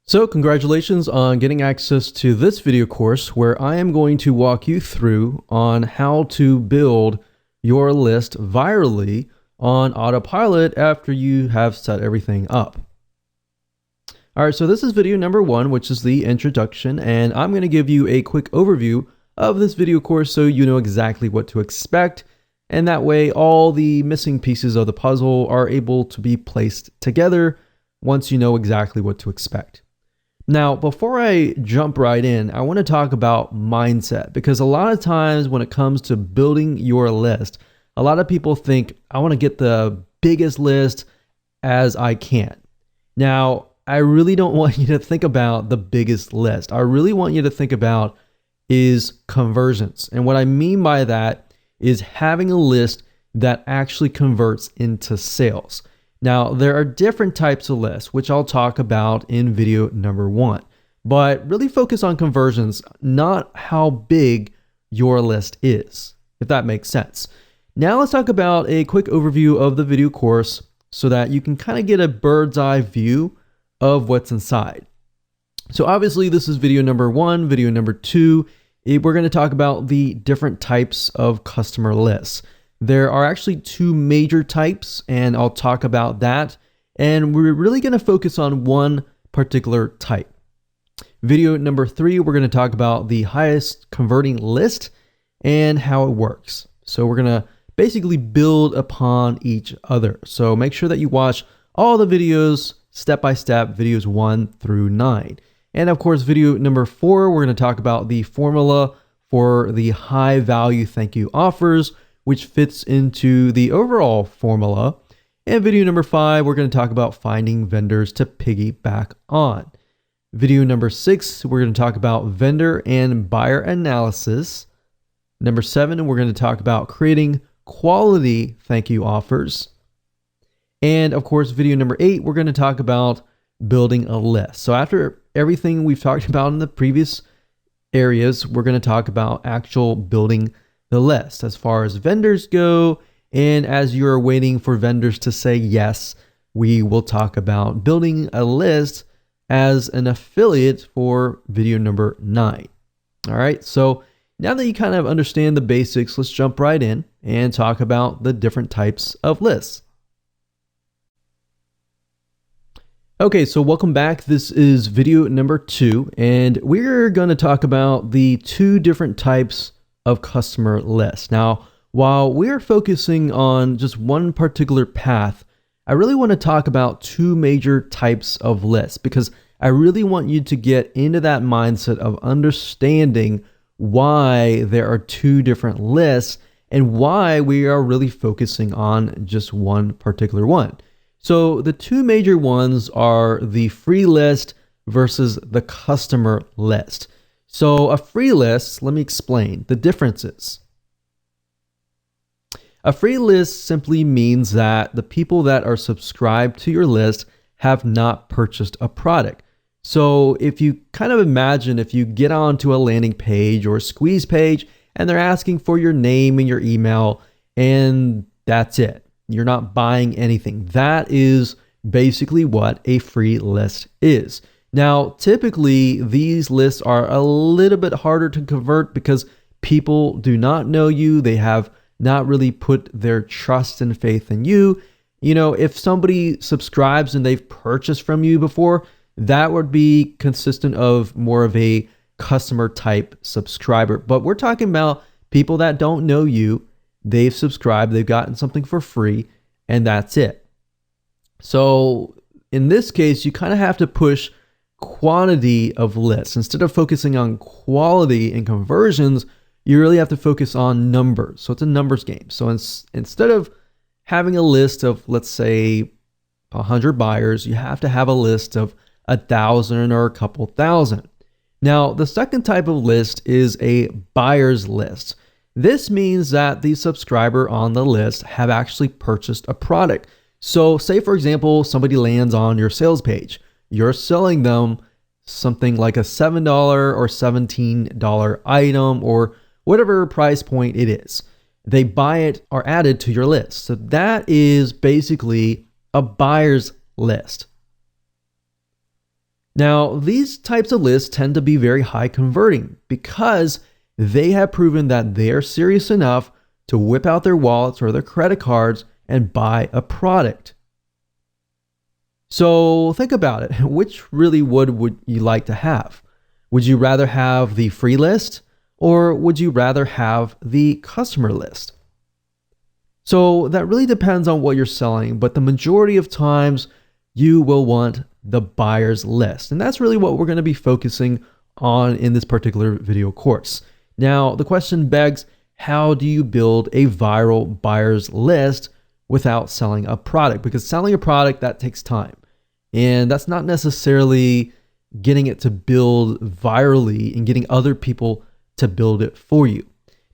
So congratulations on getting access to this video course where I am going to walk you through on how to build your list virally on autopilot after you have set everything up. All right, so this is video number 1, which is the introduction, and I'm going to give you a quick overview of this video course so you know exactly what to expect, and that way all the missing pieces of the puzzle are able to be placed together once you know exactly what to expect. Now, before I jump right in, I want to talk about mindset, because a lot of times when it comes to building your list, a lot of people think, I want to get the biggest list as I can. Now, I really don't want you to think about the biggest list. I really want you to think about is conversions. And what I mean by that is having a list that actually converts into sales. Now, there are different types of lists, which I'll talk about in video number 1, but really focus on conversions, not how big your list is, if that makes sense. Now let's talk about a quick overview of the video course so that you can kind of get a bird's eye view of what's inside. So obviously this is video number 1, video number 2, we're going to talk about the different types of customer lists. There are actually 2 major types, and I'll talk about that. And we're really going to focus on one particular type. Video number 3, we're going to talk about the highest converting list and how it works. So we're going to basically build upon each other. So make sure that you watch all the videos step by step, videos 1 through 9. And of course, video number 4, we're going to talk about the formula for the high value thank you offers, which fits into the overall formula. And video number 5, we're going to talk about finding vendors to piggyback on. Video number 6, we're going to talk about vendor and buyer analysis. Number 7, we're going to talk about creating quality thank you offers. And of course, video number 8, we're going to talk about building a list. So after everything we've talked about in the previous areas, we're going to talk about actual building the list as far as vendors go. And as you're waiting for vendors to say yes, we will talk about building a list as an affiliate for video number 9. All right, so now that you kind of understand the basics, let's jump right in and talk about the different types of lists. Okay, so welcome back. This is video number 2, and we're going to talk about the 2 different types of customer lists. Now, while we're focusing on just one particular path, I really want to talk about 2 major types of lists, because I really want you to get into that mindset of understanding why there are 2 different lists and why we are really focusing on just one particular one. So the 2 major ones are the free list versus the customer list. So a free list, let me explain the differences. A free list simply means that the people that are subscribed to your list have not purchased a product. So if you kind of imagine if you get onto a landing page or a squeeze page and they're asking for your name and your email and that's it, you're not buying anything. That is basically what a free list is. Now, typically, these lists are a little bit harder to convert because people do not know you. They have not really put their trust and faith in you. You know, if somebody subscribes and they've purchased from you before, that would be consistent of more of a customer type subscriber. But we're talking about people that don't know you. They've subscribed, they've gotten something for free, and that's it. So in this case, you kind of have to push quantity of lists. Instead of focusing on quality and conversions, you really have to focus on numbers. So it's a numbers game. So instead of having a list of, let's say, 100 buyers, you have to have a list of 1,000 or a couple thousand. Now, the second type of list is a buyer's list. This means that the subscriber on the list have actually purchased a product. So say, for example, somebody lands on your sales page. You're selling them something like a $7 or $17 item or whatever price point it is. They buy it or add it to your list. So that is basically a buyer's list. Now, these types of lists tend to be very high converting because they have proven that they are serious enough to whip out their wallets or their credit cards and buy a product. So think about it. Which really would you like to have? Would you rather have the free list or would you rather have the customer list? So that really depends on what you're selling, but the majority of times you will want the buyer's list. And that's really what we're going to be focusing on in this particular video course. Now, the question begs, how do you build a viral buyer's list without selling a product? Because selling a product, that takes time. And that's not necessarily getting it to build virally and getting other people to build it for you.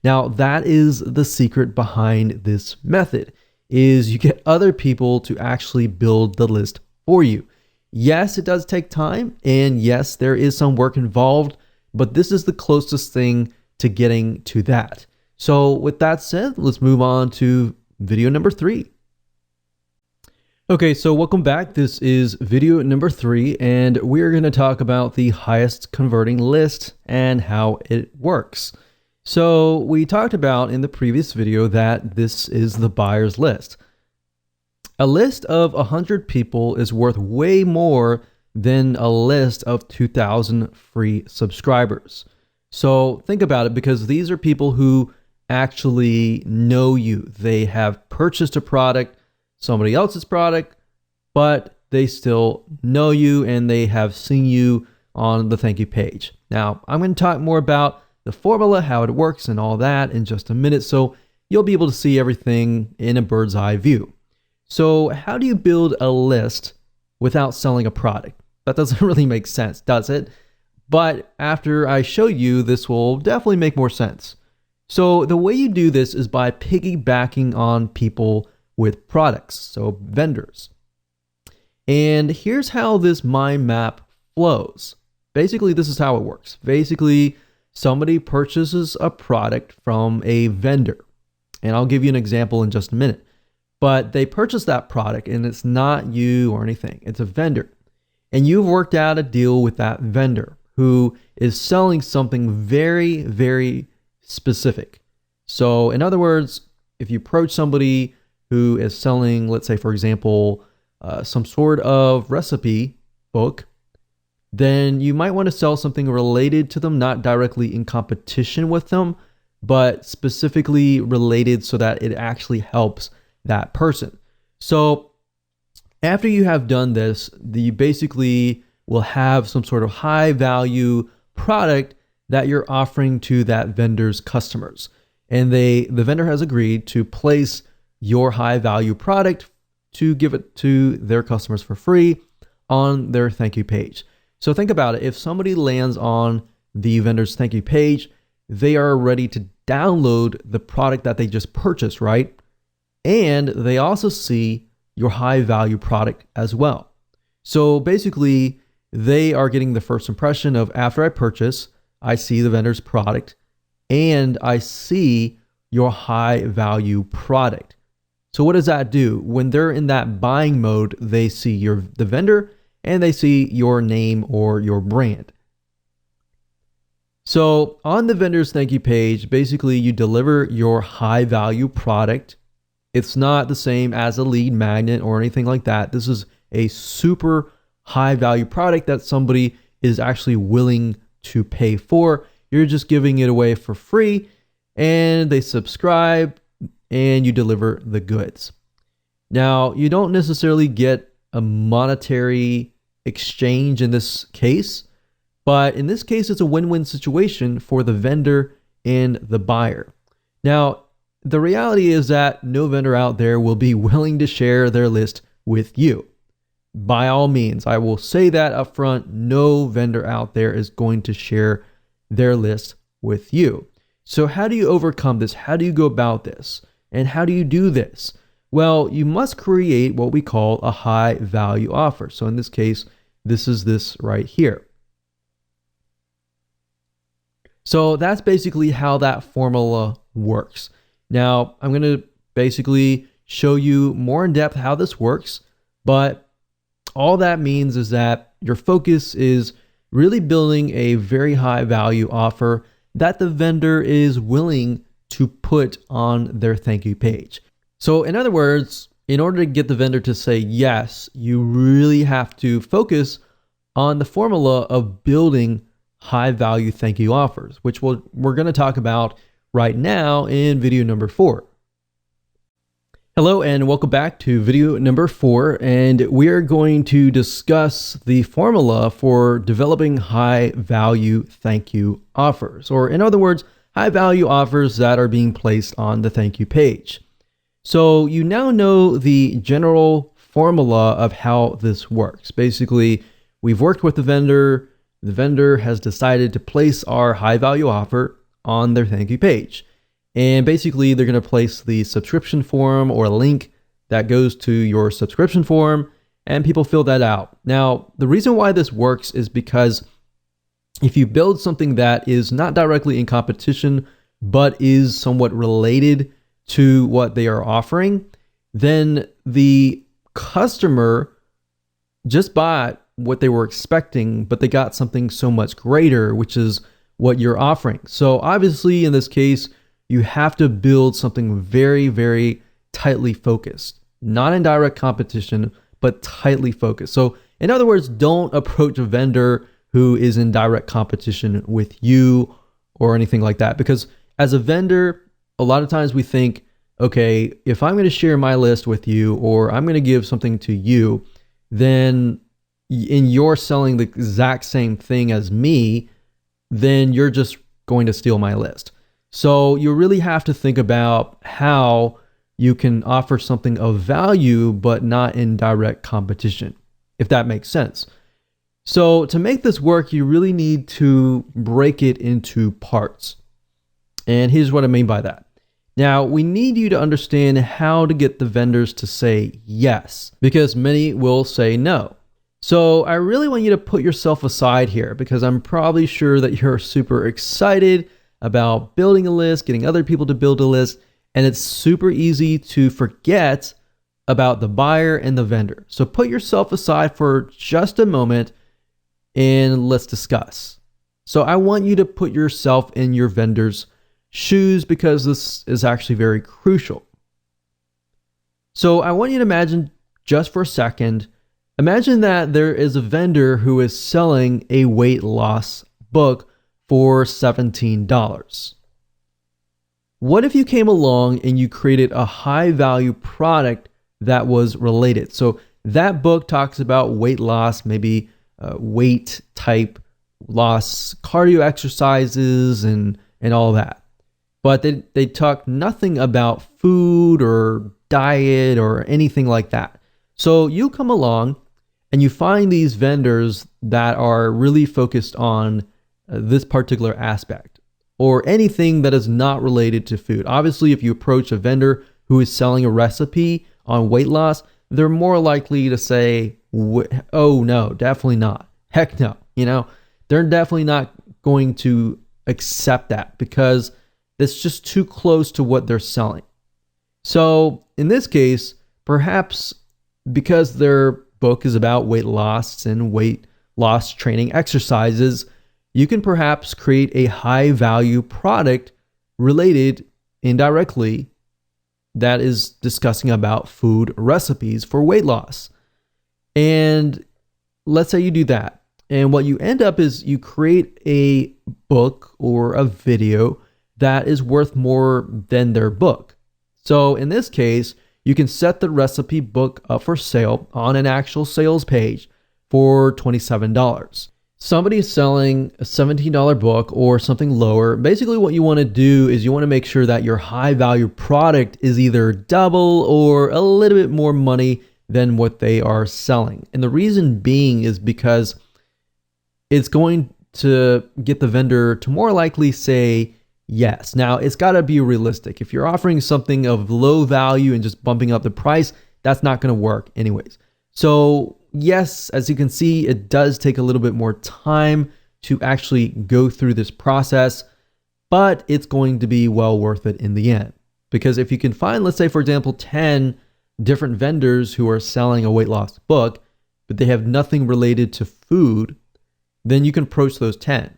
Now, that is the secret behind this method, is you get other people to actually build the list for you. Yes, it does take time, and yes, there is some work involved, but this is the closest thing to getting to that. So with that said, let's move on to video number 3. Okay, so welcome back. This is video number 3, and we're going to talk about the highest converting list and how it works. So we talked about in the previous video that this is the buyer's list. A list of 100 people is worth way more than a list of 2,000 free subscribers. So think about it, because these are people who actually know you. They have purchased a product, somebody else's product, but they still know you and they have seen you on the thank you page. Now, I'm going to talk more about the formula, how it works and all that in just a minute, so you'll be able to see everything in a bird's eye view. So how do you build a list without selling a product? That doesn't really make sense, does it? But after I show you, this will definitely make more sense. So the way you do this is by piggybacking on people with products, so vendors. And here's how this mind map flows. Basically, this is how it works. Basically, somebody purchases a product from a vendor. And I'll give you an example in just a minute. But they purchase that product and it's not you or anything. It's a vendor. And you've worked out a deal with that vendor who is selling something very, very specific. So in other words, if you approach somebody who is selling, let's say, for example, some sort of recipe book, then you might want to sell something related to them, not directly in competition with them, but specifically related so that it actually helps that person. So after you have done this, you basically will have some sort of high value product that you're offering to that vendor's customers. And the vendor has agreed to place your high value product to give it to their customers for free on their thank you page. So think about it. If somebody lands on the vendor's thank you page, they are ready to download the product that they just purchased, right? And they also see your high value product as well. So basically, they are getting the first impression of, after I purchase, I see the vendor's product and I see your high value product. So what does that do? When they're in that buying mode, they see the vendor and they see your name or your brand. So on the vendor's thank you page, basically you deliver your high value product. It's not the same as a lead magnet or anything like that. This is a super high value product that somebody is actually willing to pay for. You're just giving it away for free and they subscribe and you deliver the goods. Now, you don't necessarily get a monetary exchange in this case, but in this case, it's a win-win situation for the vendor and the buyer. Now, the reality is that no vendor out there will be willing to share their list with you. By all means, I will say that up front, no vendor out there is going to share their list with you. So how do you overcome this? How do you go about this? And how do you do this? Well, you must create what we call a high value offer. So in this case, this is this right here. So that's basically how that formula works. Now, I'm going to basically show you more in depth how this works, but all that means is that your focus is really building a very high value offer that the vendor is willing to put on their thank you page. So in other words, in order to get the vendor to say yes, you really have to focus on the formula of building high value thank you offers, which we're going to talk about right now in video number 4. Hello and welcome back to video number 4, and we are going to discuss the formula for developing high value thank you offers, or in other words, high value offers that are being placed on the thank you page. So you now know the general formula of how this works. Basically, we've worked with the vendor has decided to place our high value offer on their thank you page. And basically, they're going to place the subscription form or a link that goes to your subscription form, and people fill that out. Now, the reason why this works is because if you build something that is not directly in competition, but is somewhat related to what they are offering, then the customer just bought what they were expecting, but they got something so much greater, which is what you're offering. So obviously, in this case, you have to build something very, very tightly focused, not in direct competition, but tightly focused. So in other words, don't approach a vendor who is in direct competition with you or anything like that. Because as a vendor, a lot of times we think, okay, if I'm going to share my list with you, or I'm going to give something to you, then and you're selling the exact same thing as me, then you're just going to steal my list. So you really have to think about how you can offer something of value, but not in direct competition, if that makes sense. So to make this work, you really need to break it into parts. And here's what I mean by that. Now, we need you to understand how to get the vendors to say yes, because many will say no. So I really want you to put yourself aside here, because I'm probably sure that you're super excited about building a list, getting other people to build a list, and it's super easy to forget about the buyer and the vendor. So put yourself aside for just a moment and let's discuss. So I want you to put yourself in your vendor's shoes, because this is actually very crucial. So I want you to imagine, just for a second, imagine that there is a vendor who is selling a weight loss book for $17. What if you came along and you created a high value product that was related? So that book talks about weight loss, maybe weight type loss, cardio exercises, and all that. But they talk nothing about food or diet or anything like that. So you come along and you find these vendors that are really focused on this particular aspect, or anything that is not related to food. Obviously, if you approach a vendor who is selling a recipe on weight loss, they're more likely to say, oh no, definitely not. Heck no. They're definitely not going to accept that, because it's just too close to what they're selling. So in this case, perhaps because their book is about weight loss and weight loss training exercises, you can perhaps create a high value product related indirectly that is discussing about food recipes for weight loss. And let's say you do that. And what you end up is you create a book or a video that is worth more than their book. So in this case, you can set the recipe book up for sale on an actual sales page for $27. Somebody is selling a $17 book or something lower. Basically, what you want to do is you want to make sure that your high value product is either double or a little bit more money than what they are selling. And the reason being is because it's going to get the vendor to more likely say yes. Now, it's got to be realistic. If you're offering something of low value and just bumping up the price, that's not going to work anyways. So yes, as you can see, it does take a little bit more time to actually go through this process, but it's going to be well worth it in the end. Because if you can find, let's say, for example, 10 different vendors who are selling a weight loss book, but they have nothing related to food, then you can approach those 10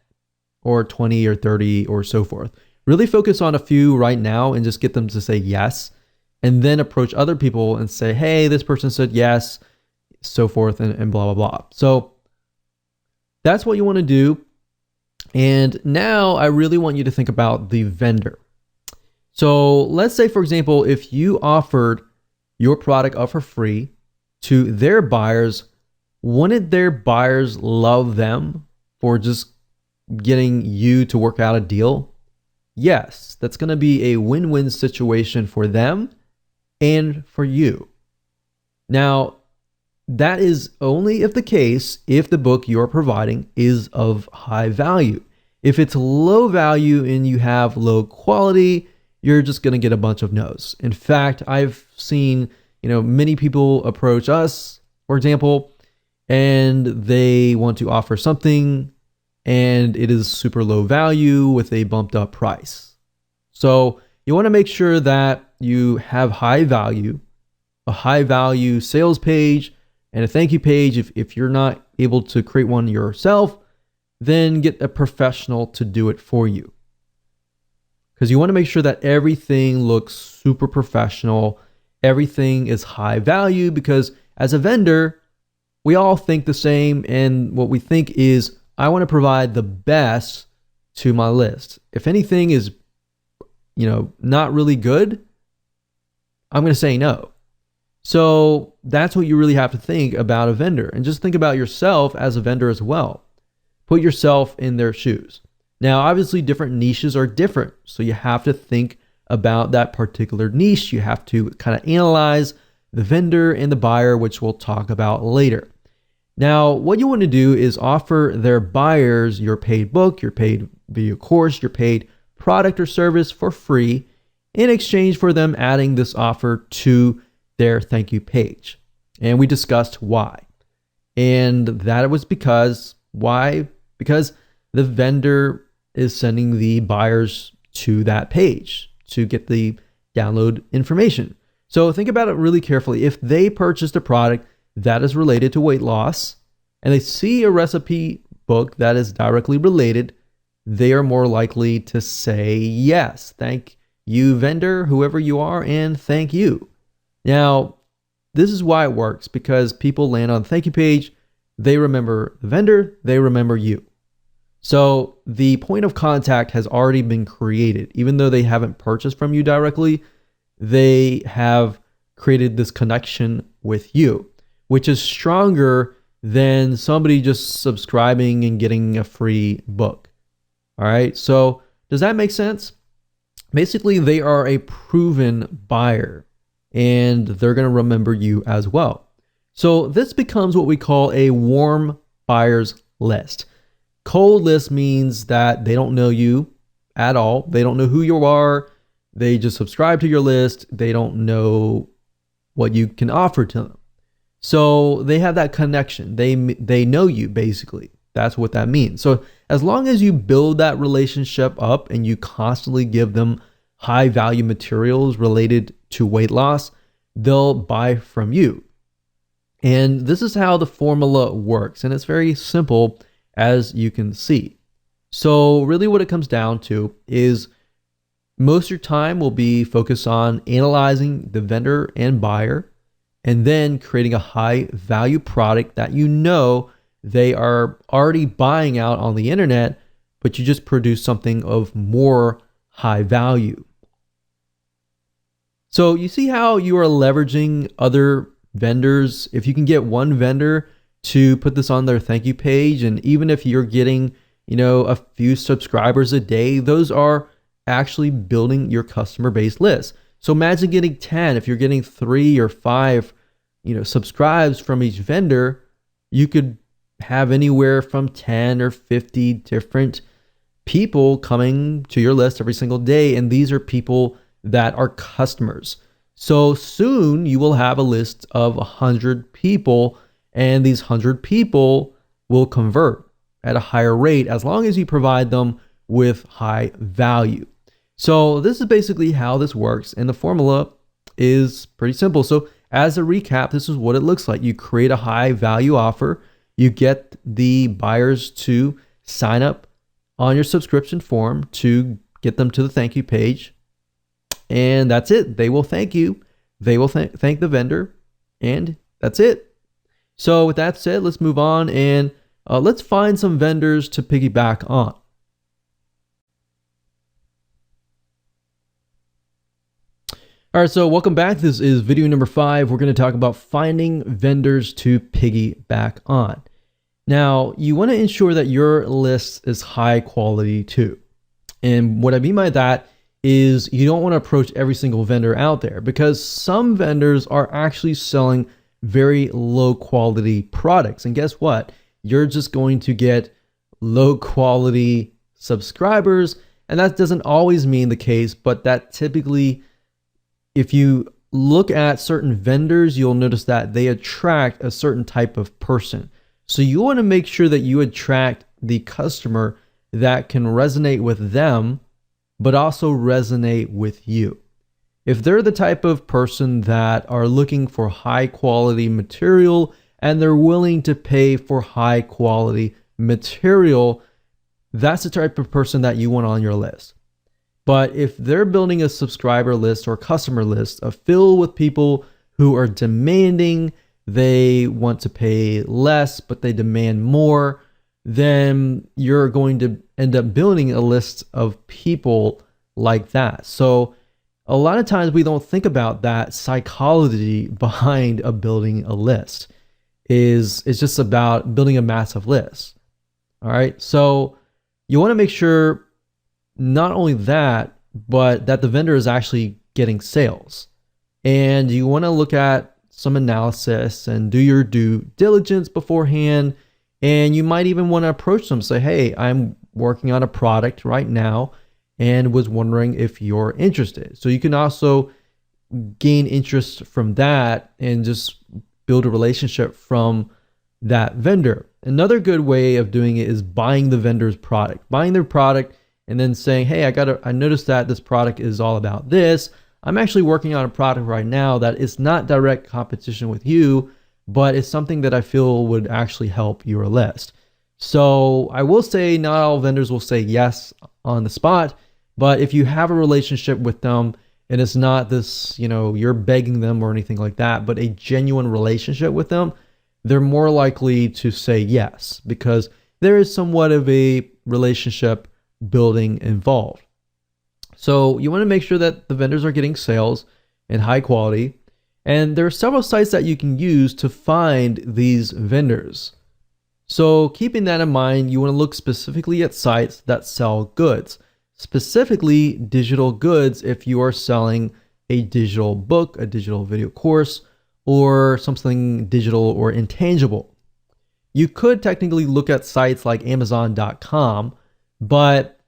or 20 or 30 or so forth. Really focus on a few right now and just get them to say yes, and then approach other people and say, hey, this person said yes, so forth, and blah, blah, blah. So that's what you want to do. And now I really want you to think about the vendor. So let's say, for example, if you offered your product up for free to their buyers, wouldn't their buyers love them for just getting you to work out a deal? Yes, that's going to be a win-win situation for them and for you. Now, that is only if the book you're providing is of high value. If it's low value and you have low quality, you're just going to get a bunch of no's. In fact, I've seen, many people approach us, for example, and they want to offer something and it is super low value with a bumped up price. So you want to make sure that you have high value, a high value sales page and a thank you page. If you're not able to create one yourself, then get a professional to do it for you. Because you want to make sure that everything looks super professional. Everything is high value, because as a vendor, we all think the same. And what we think is, I want to provide the best to my list. If anything is, not really good, I'm going to say no. So that's what you really have to think about a vendor, and just think about yourself as a vendor as well. Put yourself in their shoes. Now, obviously different niches are different. So you have to think about that particular niche. You have to kind of analyze the vendor and the buyer, which we'll talk about later. Now, what you want to do is offer their buyers your paid book, your paid video course, your paid product or service for free in exchange for them adding this offer to their thank you page. And we discussed why. And that was because the vendor is sending the buyers to that page to get the download information. So think about it really carefully. If they purchased a product that is related to weight loss and they see a recipe book that is directly related, they are more likely to say yes. Thank you, vendor, whoever you are, and thank you. Now, this is why it works, because people land on the thank you page, they remember the vendor, they remember you. So the point of contact has already been created. Even though they haven't purchased from you directly, they have created this connection with you, which is stronger than somebody just subscribing and getting a free book. All right. So does that make sense? Basically, they are a proven buyer and they're going to remember you as well. So this becomes what we call a warm buyers list. Cold list means that they don't know you at all. They don't know who you are. They just subscribe to your list. They don't know what you can offer to them. So they have that connection. They know you, basically. That's what that means. So as long as you build that relationship up and you constantly give them high value materials related to weight loss, they'll buy from you. And this is how the formula works. And it's very simple, as you can see. So really what it comes down to is most of your time will be focused on analyzing the vendor and buyer, and then creating a high value product that they are already buying out on the internet, but you just produce something of more high value. So you see how you are leveraging other vendors. If you can get one vendor to put this on their thank you page, and even if you're getting, a few subscribers a day, those are actually building your customer base list. So imagine getting 10. If you're getting 3 or 5, subscribes from each vendor, you could have anywhere from 10 or 50 different people coming to your list every single day. And these are people that are customers. So soon you will have a list of 100 people, and these 100 people will convert at a higher rate as long as you provide them with high value. So this is basically how this works, and the formula is pretty simple. So as a recap, this is what it looks like. You create a high value offer. You get the buyers to sign up on your subscription form to get them to the thank you page. And that's it. They will thank you. They will thank the vendor. And that's it. So with that said, let's move on and let's find some vendors to piggyback on. All right, so welcome back. This is video number 5. We're going to talk about finding vendors to piggyback on. Now, you want to ensure that your list is high quality too. And what I mean by that is you don't want to approach every single vendor out there, because some vendors are actually selling very low quality products. And guess what? You're just going to get low quality subscribers. And that doesn't always mean the case, but that typically, if you look at certain vendors, you'll notice that they attract a certain type of person. So you want to make sure that you attract the customer that can resonate with them, but also resonate with you. If they're the type of person that are looking for high quality material and they're willing to pay for high quality material, that's the type of person that you want on your list. But if they're building a subscriber list or customer list filled with people who are demanding, they want to pay less, but they demand more, then you're going to end up building a list of people like that. So a lot of times we don't think about that psychology behind building a list. It's just about building a massive list. All right. So you want to make sure not only that, but that the vendor is actually getting sales. And you want to look at some analysis and do your due diligence beforehand. And you might even want to approach them, say, hey, I'm working on a product right now and was wondering if you're interested. So you can also gain interest from that and just build a relationship from that vendor. Another good way of doing it is buying the vendor's product, buying their product and then saying, hey, I noticed that this product is all about this. I'm actually working on a product right now that is not direct competition with you, but it's something that I feel would actually help your list. So I will say not all vendors will say yes on the spot, but if you have a relationship with them and it's not this, you're begging them or anything like that, but a genuine relationship with them, they're more likely to say yes, because there is somewhat of a relationship building involved. So you want to make sure that the vendors are getting sales and high quality. And there are several sites that you can use to find these vendors. So keeping that in mind, you want to look specifically at sites that sell goods, specifically digital goods if you are selling a digital book, a digital video course, or something digital or intangible. You could technically look at sites like Amazon.com, but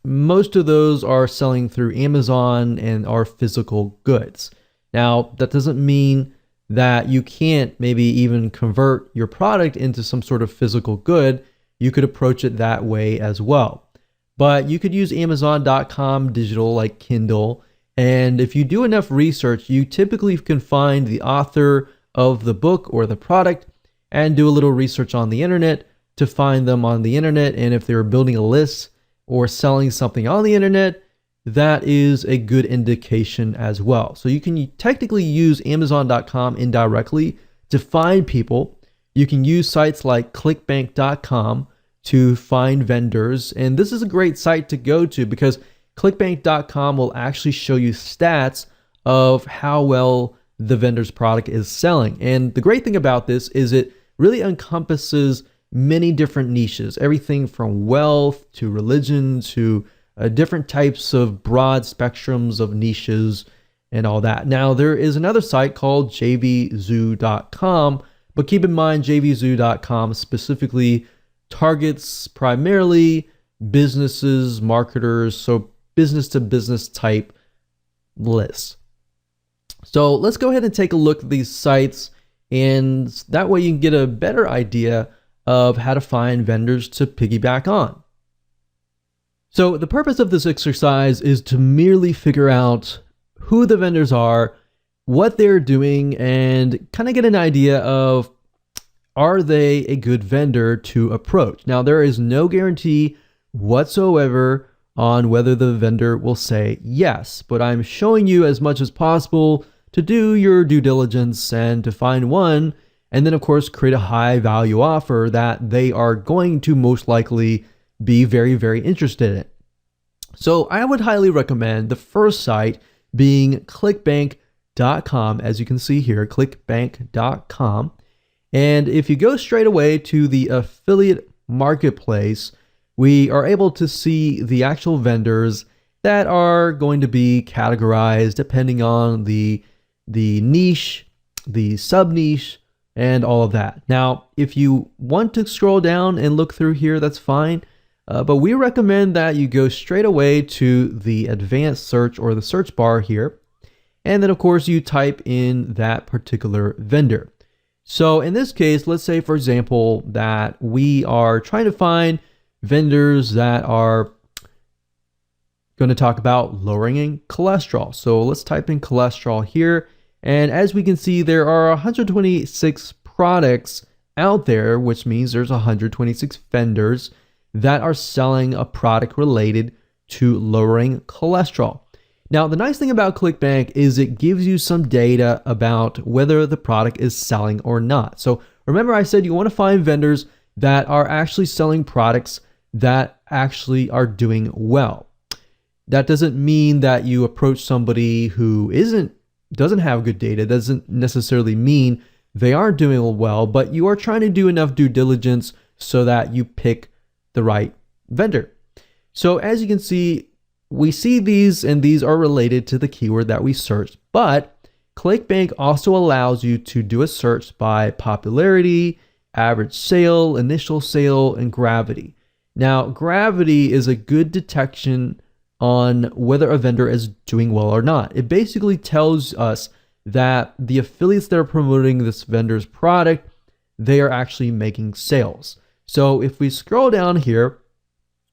most of those are selling through Amazon and are physical goods. Now, that doesn't mean that you can't maybe even convert your product into some sort of physical good. You could approach it that way as well. But you could use Amazon.com digital like Kindle. And if you do enough research, you typically can find the author of the book or the product and do a little research on the internet to find them on the internet. And if they're building a list or selling something on the internet, that is a good indication as well. So you can technically use Amazon.com indirectly to find people. You can use sites like ClickBank.com to find vendors. And this is a great site to go to because ClickBank.com will actually show you stats of how well the vendor's product is selling. And the great thing about this is it really encompasses many different niches, everything from wealth to religion to different types of broad spectrums of niches and all that. Now, there is another site called jvzoo.com, but keep in mind jvzoo.com specifically targets primarily businesses, marketers, so business to business type lists. So let's go ahead and take a look at these sites, and that way you can get a better idea of how to find vendors to piggyback on. So the purpose of this exercise is to merely figure out who the vendors are, what they're doing and kind of get an idea of, are they a good vendor to approach? Now, there is no guarantee whatsoever on whether the vendor will say yes, but I'm showing you as much as possible to do your due diligence and to find one, and then of course create a high value offer that they are going to most likely be very, very interested in. So I would highly recommend the first site being clickbank.com. As you can see here, clickbank.com. And if you go straight away to the affiliate marketplace, we are able to see the actual vendors that are going to be categorized depending on the niche, the sub niche, and all of that. Now, if you want to scroll down and look through here, that's fine. But we recommend that you go straight away to the advanced search or the search bar here. And then of course you type in that particular vendor. So in this case, let's say for example, that we are trying to find vendors that are going to talk about lowering cholesterol. So let's type in cholesterol here. And as we can see, there are 126 products out there, which means there's 126 vendors that are selling a product related to lowering cholesterol. Now, the nice thing about ClickBank is it gives you some data about whether the product is selling or not. So remember I said you want to find vendors that are actually selling products that actually are doing well. That doesn't mean that you approach somebody who doesn't have good data. Doesn't necessarily mean they aren't doing well, but you are trying to do enough due diligence so that you pick the right vendor. So as you can see, we see these and these are related to the keyword that we searched, but ClickBank also allows you to do a search by popularity, average sale, initial sale, and gravity. Now, gravity is a good detection on whether a vendor is doing well or not. It basically tells us that the affiliates that are promoting this vendor's product, they are actually making sales. So if we scroll down here,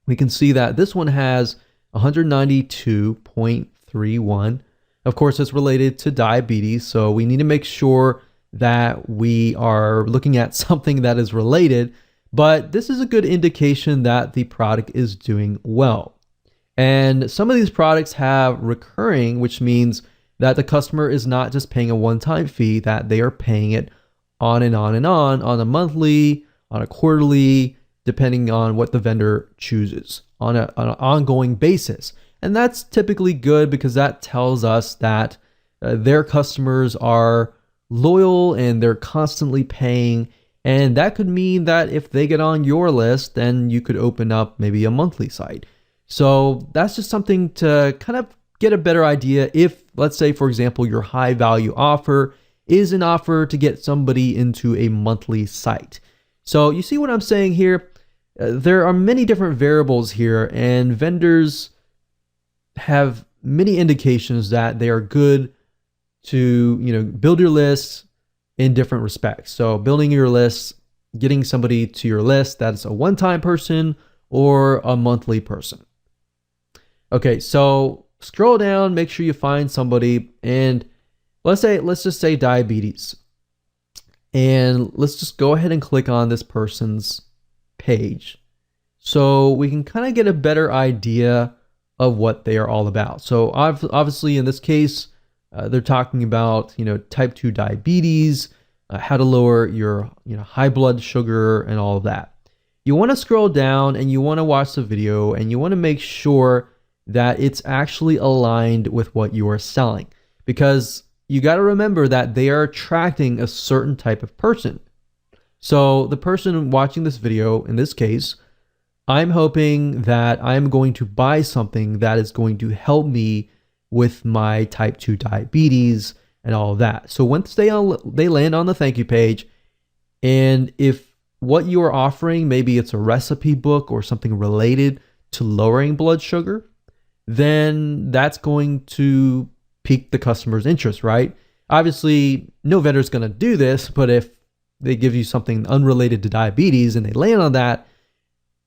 we can see that this one has 192.31. Of course, it's related to diabetes, so we need to make sure that we are looking at something that is related, but this is a good indication that the product is doing well. And some of these products have recurring, which means that the customer is not just paying a one-time fee, that they are paying it on and on and on a monthly, on a quarterly, depending on what the vendor chooses, on an ongoing basis. And that's typically good because that tells us that their customers are loyal and they're constantly paying. And that could mean that if they get on your list, then you could open up maybe a monthly site. So that's just something to kind of get a better idea if, let's say, for example, your high value offer is an offer to get somebody into a monthly site. So you see what I'm saying here? There are many different variables here, and vendors have many indications that they are good to, build your lists in different respects. So building your lists, getting somebody to your list that's a one-time person or a monthly person. Okay, so scroll down, make sure you find somebody, and let's just say diabetes. And let's just go ahead and click on this person's page so we can kind of get a better idea of what they are all about. So obviously in this case, they're talking about, type 2 diabetes, how to lower your, high blood sugar and all of that. You want to scroll down and you want to watch the video and you want to make sure that it's actually aligned with what you are selling, because you got to remember that they are attracting a certain type of person. So the person watching this video, in this case, I'm hoping that I'm going to buy something that is going to help me with my type 2 diabetes and all of that. So once they land on the thank you page, and if what you are offering, maybe it's a recipe book or something related to lowering blood sugar, then that's going to pique the customer's interest, right? Obviously, no vendor is going to do this, but if they give you something unrelated to diabetes and they land on that,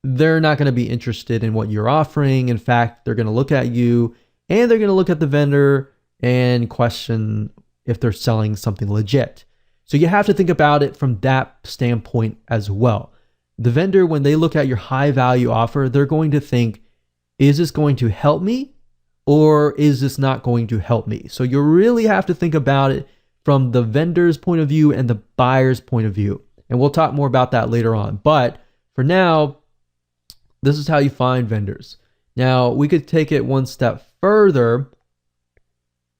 they're not going to be interested in what you're offering. In fact, they're going to look at you and they're going to look at the vendor and question if they're selling something legit. So you have to think about it from that standpoint as well. The vendor, when they look at your high value offer, they're going to think, is this going to help me or is this not going to help me? So you really have to think about it from the vendor's point of view and the buyer's point of view. And we'll talk more about that later on. But for now, this is how you find vendors. Now, we could take it one step further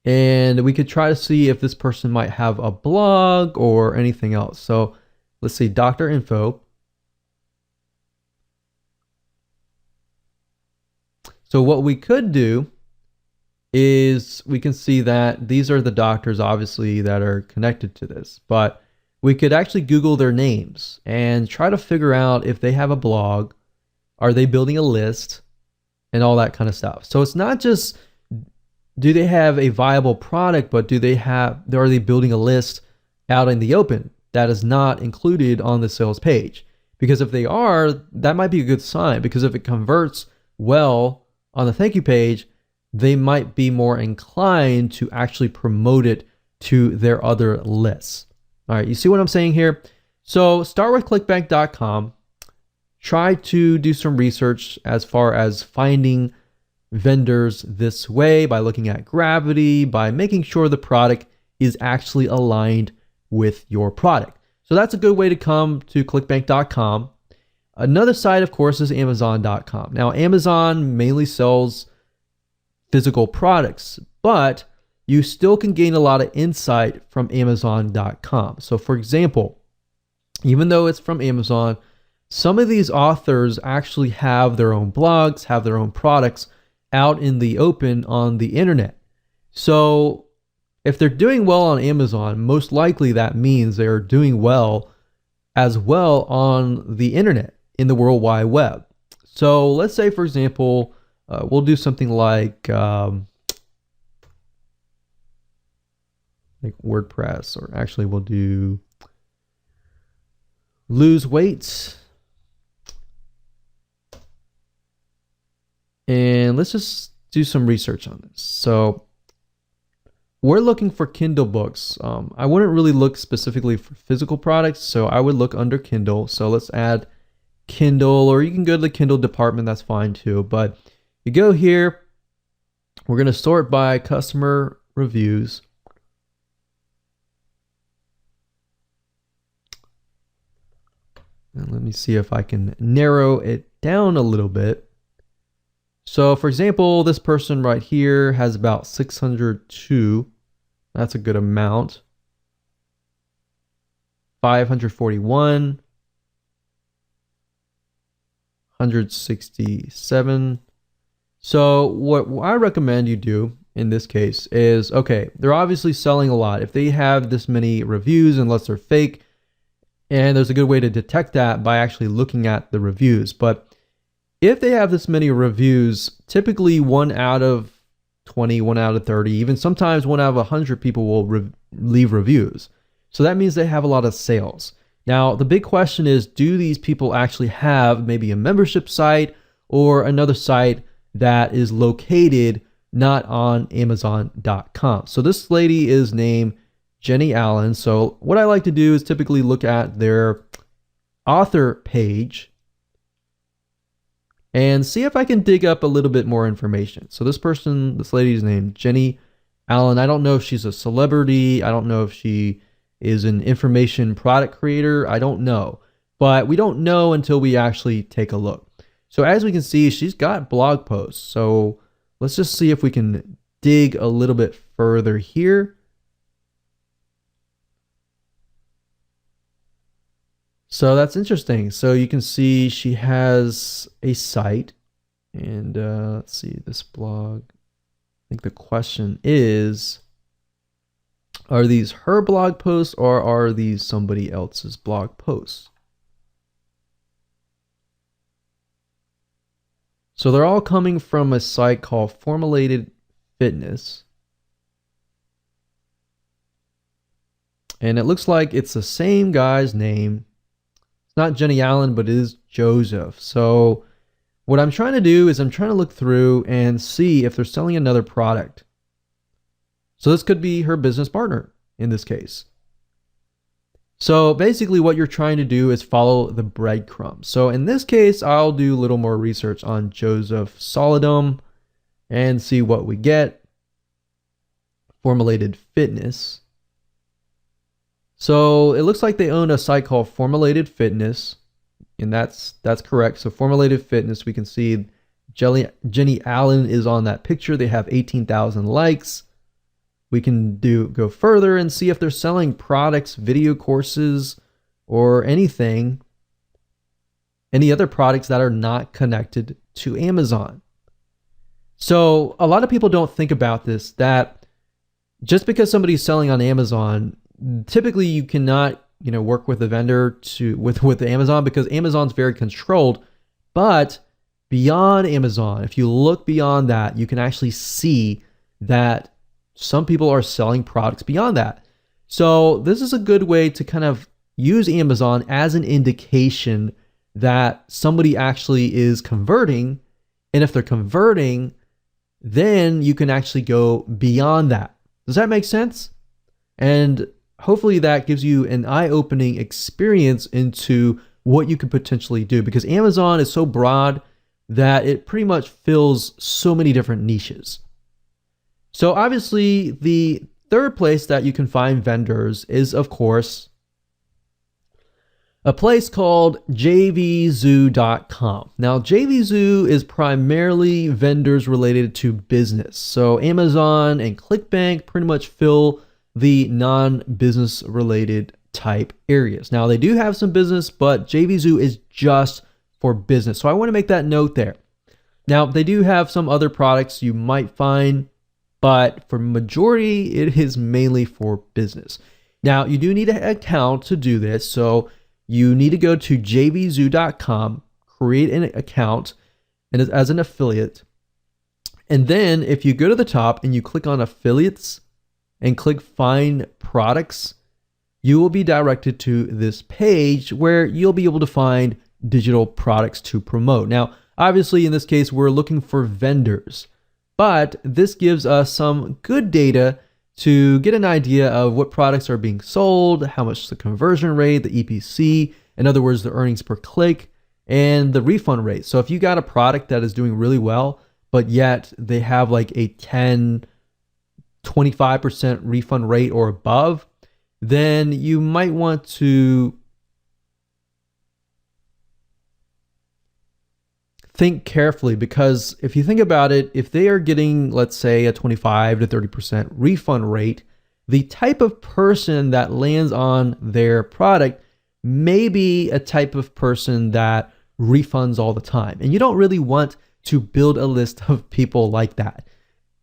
and we could try to see if this person might have a blog or anything else. So let's see, Doctor Info. So what we could do is we can see that these are the doctors, obviously, that are connected to this. But we could actually Google their names and try to figure out if they have a blog, are they building a list, and all that kind of stuff. So it's not just do they have a viable product, but are they building a list out in the open that is not included on the sales page? Because if they are, that might be a good sign, because if it converts well on the thank you page, they might be more inclined to actually promote it to their other lists. All right, you see what I'm saying here? So start with clickbank.com. Try to do some research as far as finding vendors this way by looking at gravity, by making sure the product is actually aligned with your product. So that's a good way to come to clickbank.com. Another site, of course, is amazon.com. Now, Amazon mainly sells physical products, but you still can gain a lot of insight from amazon.com. So for example, even though it's from Amazon, some of these authors actually have their own blogs, have their own products out in the open on the internet. So if they're doing well on Amazon, most likely that means they're doing well as well on the internet, in the World Wide Web. So let's say, for example, we'll do something like WordPress, or actually we'll do lose weight. And let's just do some research on this. So we're looking for Kindle books. I wouldn't really look specifically for physical products, so I would look under Kindle. So let's add Kindle, or you can go to the Kindle department, that's fine too. But you go here, we're going to sort by customer reviews. And let me see if I can narrow it down a little bit. So for example, this person right here has about 602. That's a good amount. 541. 167. So what I recommend you do in this case is, okay, they're obviously selling a lot. If they have this many reviews, unless they're fake, and there's a good way to detect that by actually looking at the reviews. But if they have this many reviews, typically 1 out of 20, 1 out of 30, even sometimes 1 out of 100 people will leave reviews. So that means they have a lot of sales. Now, the big question is, do these people actually have maybe a membership site or another site that is located not on Amazon.com? So this lady is named Jenny Allen. So what I like to do is typically look at their author page and see if I can dig up a little bit more information. So this lady's named Jenny Allen. I don't know if she's a celebrity. I don't know if she is an information product creator. I don't know. But we don't know until we actually take a look. So as we can see, she's got blog posts. So let's just see if we can dig a little bit further here. So that's interesting. So you can see she has a site, and let's see this blog. I think the question is, are these her blog posts or are these somebody else's blog posts? So they're all coming from a site called Formulated Fitness. And it looks like it's the same guy's name. It's not Jenny Allen, but it is Joseph. So what I'm trying to do is I'm trying to look through and see if they're selling another product. So this could be her business partner. in this case. So basically what you're trying to do is follow the breadcrumbs. So in this case, I'll do a little more research on Joseph Solidum and see what we get. Formulated Fitness. So it looks like they own a site called Formulated Fitness, and that's correct. So Formulated Fitness, we can see Jenny Allen is on that picture. They have 18,000 likes. We can go further and see if they're selling products, video courses, or anything, any other products that are not connected to Amazon. So a lot of people don't think about this, that just because somebody's selling on Amazon, typically you cannot, work with a vendor with Amazon, because Amazon's very controlled. But beyond Amazon, if you look beyond that, you can actually see that some people are selling products beyond that. So this is a good way to kind of use Amazon as an indication that somebody actually is converting. And if they're converting, then you can actually go beyond that. Does that make sense? And hopefully that gives you an eye-opening experience into what you could potentially do, because Amazon is so broad that it pretty much fills so many different niches. So obviously the third place that you can find vendors is, of course, a place called jvzoo.com. Now, JVZoo is primarily vendors related to business. So Amazon and ClickBank pretty much fill the non-business related type areas. Now, they do have some business, but JVZoo is just for business. So I want to make that note there. Now, they do have some other products you might find, but for majority, it is mainly for business. Now, you do need an account to do this. So you need to go to jvzoo.com, create an account and as an affiliate. And then if you go to the top and you click on affiliates and click find products, you will be directed to this page where you'll be able to find digital products to promote. Now, obviously in this case, we're looking for vendors, but this gives us some good data to get an idea of what products are being sold, how much the conversion rate, the EPC, in other words, the earnings per click, and the refund rate. So if you got a product that is doing really well, but yet they have like a 10, 25% refund rate or above, then you might want to think carefully, because if you think about it, if they are getting, let's say, a 25 to 30% refund rate, the type of person that lands on their product may be a type of person that refunds all the time. And you don't really want to build a list of people like that,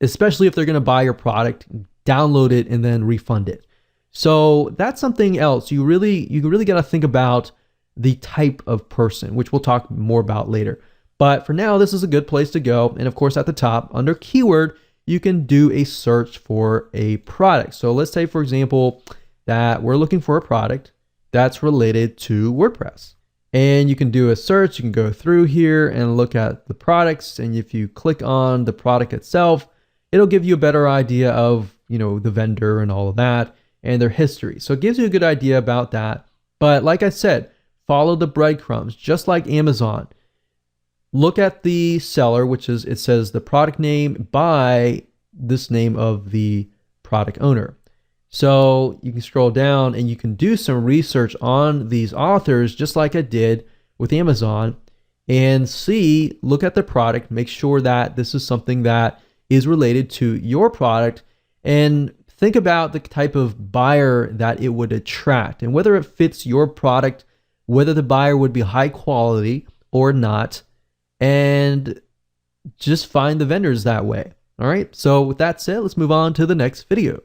especially if they're going to buy your product, download it, and then refund it. So that's something else. You really got to think about the type of person, which we'll talk more about later. But for now, this is a good place to go. And of course, at the top, under keyword, you can do a search for a product. So let's say, for example, that we're looking for a product that's related to WordPress. And you can do a search. You can go through here and look at the products. And if you click on the product itself, it'll give you a better idea of, the vendor and all of that and their history. So it gives you a good idea about that. But like I said, follow the breadcrumbs, just like Amazon. Look at the seller, which is, it says the product name by this name of the product owner. So you can scroll down and you can do some research on these authors, just like I did with Amazon, and look at the product, make sure that this is something that is related to your product, and think about the type of buyer that it would attract and whether it fits your product, whether the buyer would be high quality or not, and just find the vendors that way. All right. So with that said, let's move on to the next video.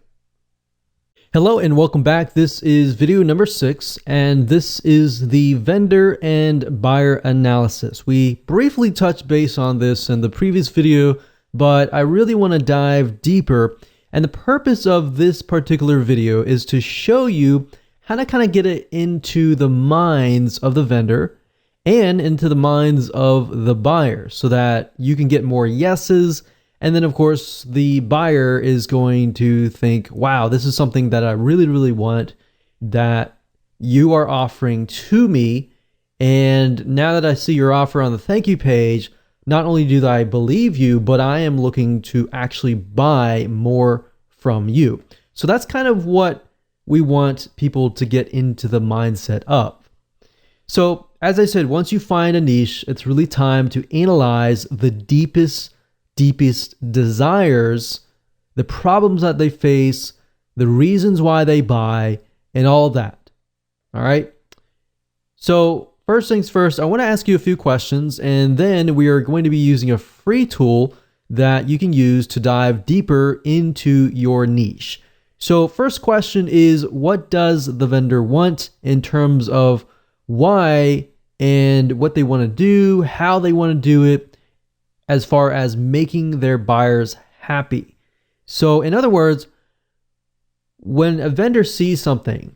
Hello and welcome back. This is video number 6, and this is the vendor and buyer analysis. We briefly touched base on this in the previous video, but I really want to dive deeper. And the purpose of this particular video is to show you how to kind of get it into the minds of the vendor and into the minds of the buyer so that you can get more yeses And then, of course, the buyer is going to think, wow, this is something that I really, really want that you are offering to me. And now that I see your offer on the thank you page, not only do I believe you, but I am looking to actually buy more from you. So that's kind of what we want people to get into the mindset of. So as I said, once you find a niche, it's really time to analyze the deepest desires, the problems that they face, the reasons why they buy, and all that. All right. So first things first, I want to ask you a few questions, and then we are going to be using a free tool that you can use to dive deeper into your niche. So first question is, what does the vendor want in terms of why and what they want to do, how they want to do it, as far as making their buyers happy? So in other words, when a vendor sees something,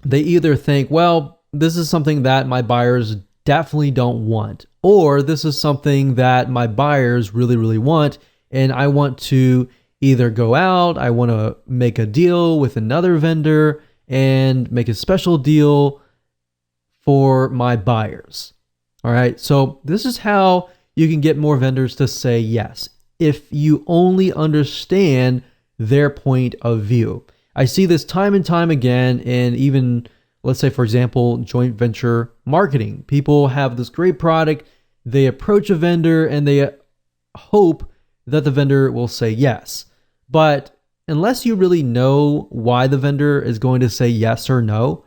they either think, well, this is something that my buyers definitely don't want, or this is something that my buyers really, really want, and I want to either go out, I want to make a deal with another vendor and make a special deal for my buyers. All right, so this is how you can get more vendors to say yes, if you only understand their point of view. I see this time and time again, and even, let's say, for example, joint venture marketing. People have this great product, they approach a vendor, and they hope that the vendor will say yes. But unless you really know why the vendor is going to say yes or no,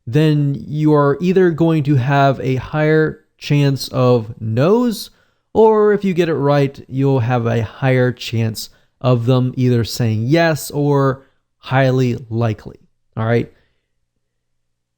then you are either going to have a higher chance of no's, or if you get it right, you'll have a higher chance of them either saying yes or highly likely. All right.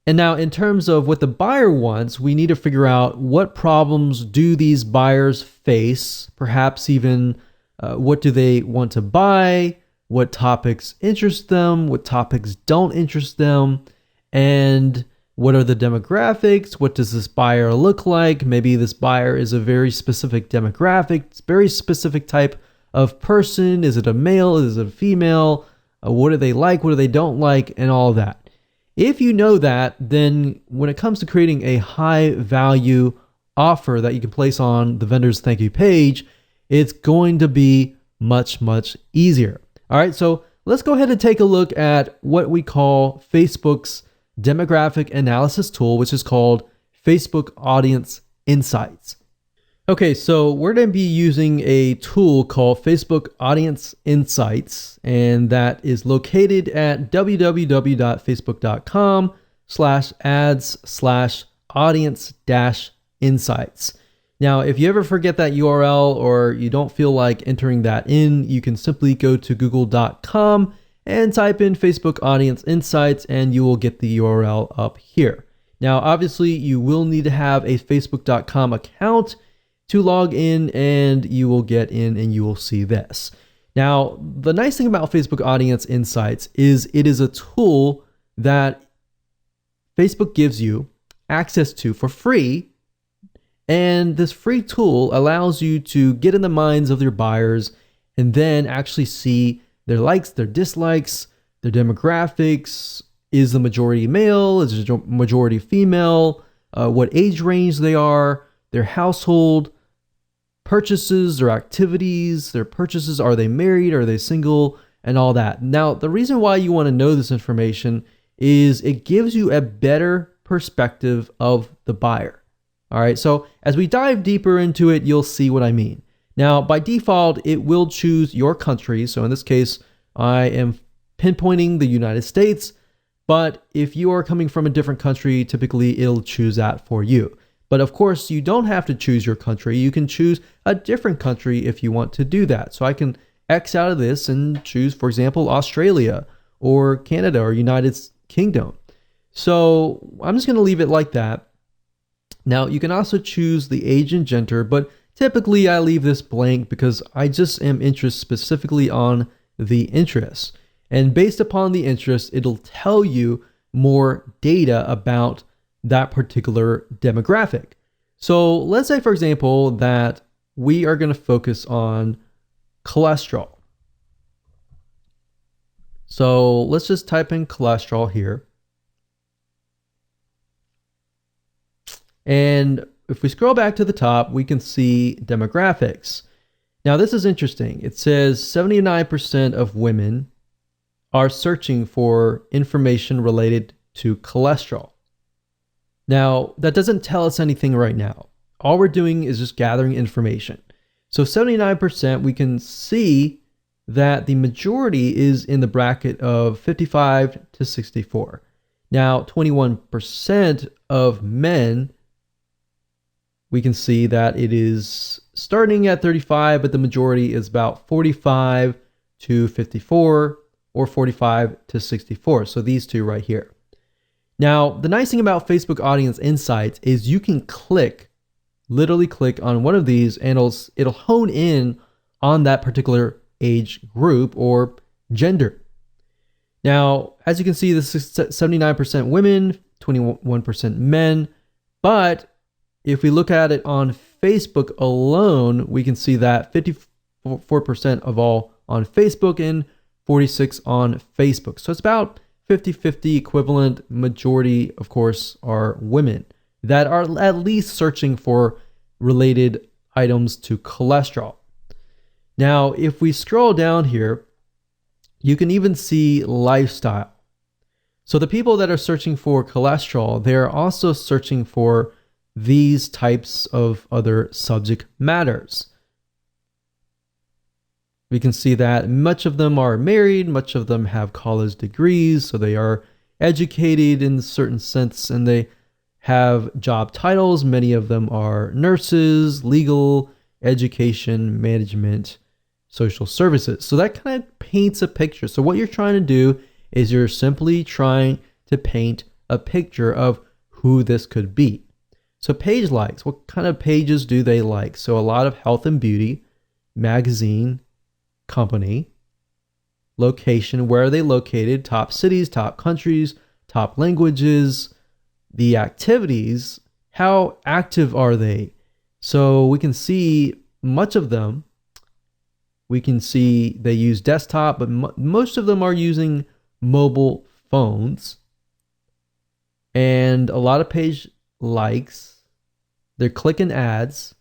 And now in terms of what the buyer wants, we need to figure out what problems do these buyers face, perhaps even what do they want to buy, what topics interest them, what topics don't interest them, and what are the demographics? What does this buyer look like? Maybe this buyer is a very specific demographic, very specific type of person. Is it a male? Is it a female? What do they like? What do they don't like? And all of that. If you know that, then when it comes to creating a high value offer that you can place on the vendor's thank you page, it's going to be much, much easier. All right, so let's go ahead and take a look at what we call Facebook's demographic analysis tool, which is called Facebook Audience Insights. Okay, so we're going to be using a tool called Facebook Audience Insights, and that is located at www.facebook.com/ads/audience-insights. Now, if you ever forget that URL or you don't feel like entering that in, you can simply go to google.com and type in Facebook Audience Insights, and you will get the URL up here. Now, obviously, you will need to have a facebook.com account to log in, and you will get in and you will see this. Now, the nice thing about Facebook Audience Insights is it is a tool that Facebook gives you access to for free. And this free tool allows you to get in the minds of your buyers and then actually see their likes, their dislikes, their demographics. Is the majority male? Is the majority female? What age range they are, their household, purchases, their activities, their purchases. Are they married? Are they single? And all that. Now, the reason why you want to know this information is it gives you a better perspective of the buyer. All right, so as we dive deeper into it, you'll see what I mean. Now, by default, it will choose your country. So in this case, I am pinpointing the United States, but if you are coming from a different country, typically it'll choose that for you. But of course, you don't have to choose your country. You can choose a different country if you want to do that. So I can X out of this and choose, for example, Australia or Canada or United Kingdom. So I'm just going to leave it like that. Now, you can also choose the age and gender, but typically I leave this blank because I just am interested specifically on the interests. And based upon the interest, it'll tell you more data about that particular demographic. So let's say, for example, that we are going to focus on cholesterol. So let's just type in cholesterol here. And if we scroll back to the top, we can see demographics. Now, this is interesting. It says 79% of women are searching for information related to cholesterol. Now, that doesn't tell us anything right now. All we're doing is just gathering information. So 79%, we can see that the majority is in the bracket of 55 to 64. Now, 21% of men, we can see that it is starting at 35, but the majority is about 45 to 54 or 45 to 64. So these two right here. Now, the nice thing about Facebook Audience Insights is you can literally click on one of these and it'll hone in on that particular age group or gender. Now, as you can see, this is 79% women, 21% men, but if we look at it on Facebook alone, we can see that 54% of all on Facebook and 46% on Facebook. So it's about 50-50 equivalent. Majority, of course, are women that are at least searching for related items to cholesterol. Now, if we scroll down here, you can even see lifestyle. So the people that are searching for cholesterol, they're also searching for these types of other subject matters. We can see that much of them are married, much of them have college degrees, so they are educated in a certain sense, and they have job titles. Many of them are nurses, legal, education, management, social services. So that kind of paints a picture. So what you're trying to do is you're simply trying to paint a picture of who this could be. So page likes, what kind of pages do they like? So a lot of health and beauty, magazine, company, location, where are they located, top cities, top countries, top languages, the activities, how active are they? So we can see much of them. We can see they use desktop, but most of them are using mobile phones. And a lot of page likes. They're clicking ads.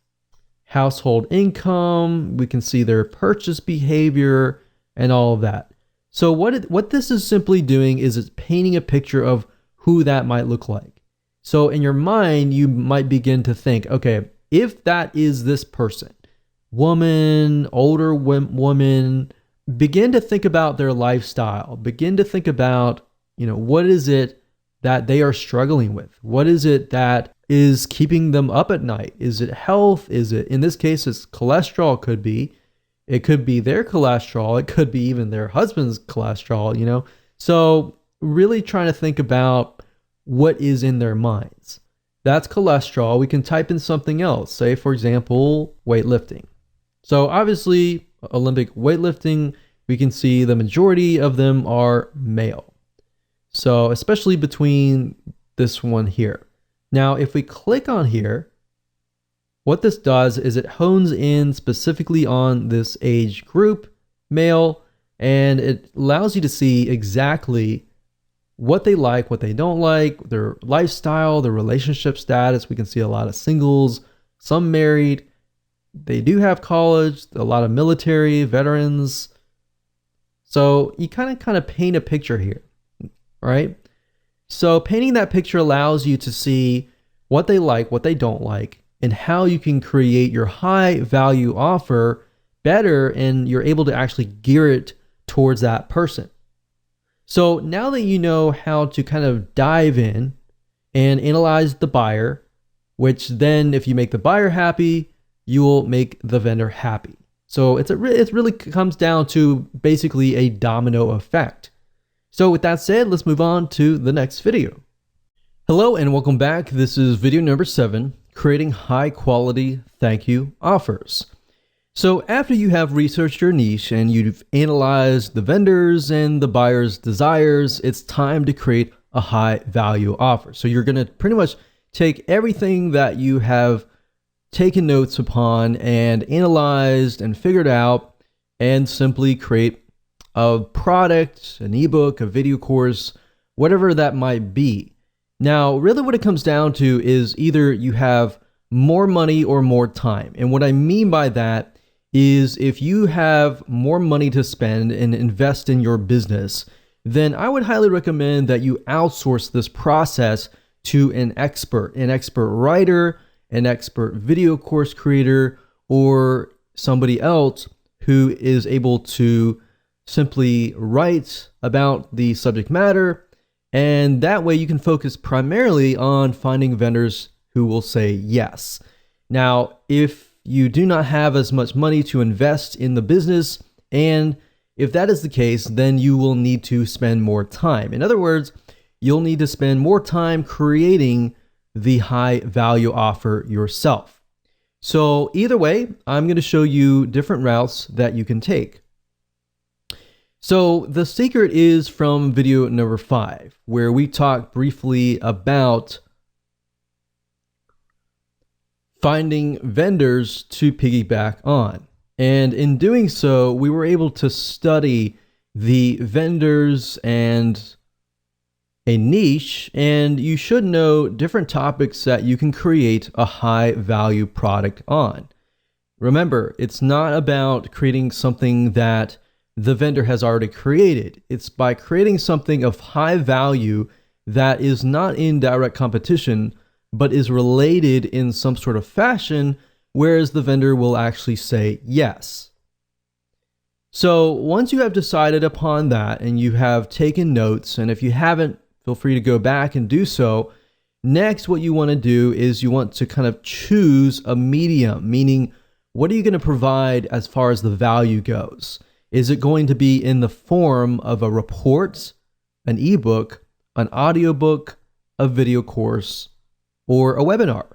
Household income. We can see their purchase behavior and all of that. So what this is simply doing is it's painting a picture of who that might look like. So in your mind, you might begin to think, okay, if that is this person, woman, older woman, begin to think about their lifestyle. Begin to think about, what is it that they are struggling with? What is it that is keeping them up at night? Is it health? Is it, in this case, it's cholesterol could be. It could be their cholesterol. It could be even their husband's cholesterol, So really trying to think about what is in their minds. That's cholesterol. We can type in something else. Say, for example, weightlifting. So obviously, Olympic weightlifting, we can see the majority of them are male. So especially between this one here. Now, if we click on here, what this does is it hones in specifically on this age group, male, and it allows you to see exactly what they like, what they don't like, their lifestyle, their relationship status. We can see a lot of singles, some married. They do have college, a lot of military, veterans. So you kind of paint a picture here, right? So painting that picture allows you to see what they like, what they don't like, and how you can create your high value offer better, and you're able to actually gear it towards that person. So now that you know how to kind of dive in and analyze the buyer, which then if you make the buyer happy, you will make the vendor happy. So it really comes down to basically a domino effect. So with that said, let's move on to the next video. Hello and welcome back. This is video number 7, creating high quality thank you offers. So after you have researched your niche and you've analyzed the vendors and the buyer's desires, it's time to create a high value offer. So you're going to pretty much take everything that you have taken notes upon and analyzed and figured out and simply create a product, an ebook, a video course, whatever that might be. Now, really what it comes down to is either you have more money or more time. And what I mean by that is if you have more money to spend and invest in your business, then I would highly recommend that you outsource this process to an expert writer, an expert video course creator, or somebody else who is able to simply write about the subject matter. And that way you can focus primarily on finding vendors who will say yes. Now, if you do not have as much money to invest in the business, and if that is the case, then you will need to spend more time. In other words, you'll need to spend more time creating the high value offer yourself. So either way, I'm going to show you different routes that you can take. So the secret is from video number 5, where we talked briefly about finding vendors to piggyback on. And in doing so, we were able to study the vendors and a niche, and you should know different topics that you can create a high value product on. Remember, it's not about creating something that the vendor has already created. It's by creating something of high value that is not in direct competition, but is related in some sort of fashion, whereas the vendor will actually say yes. So once you have decided upon that and you have taken notes, and if you haven't, feel free to go back and do so. Next, what you want to do is you want to kind of choose a medium, meaning what are you going to provide as far as the value goes? Is it going to be in the form of a report, an ebook, an audiobook, a video course, or a webinar?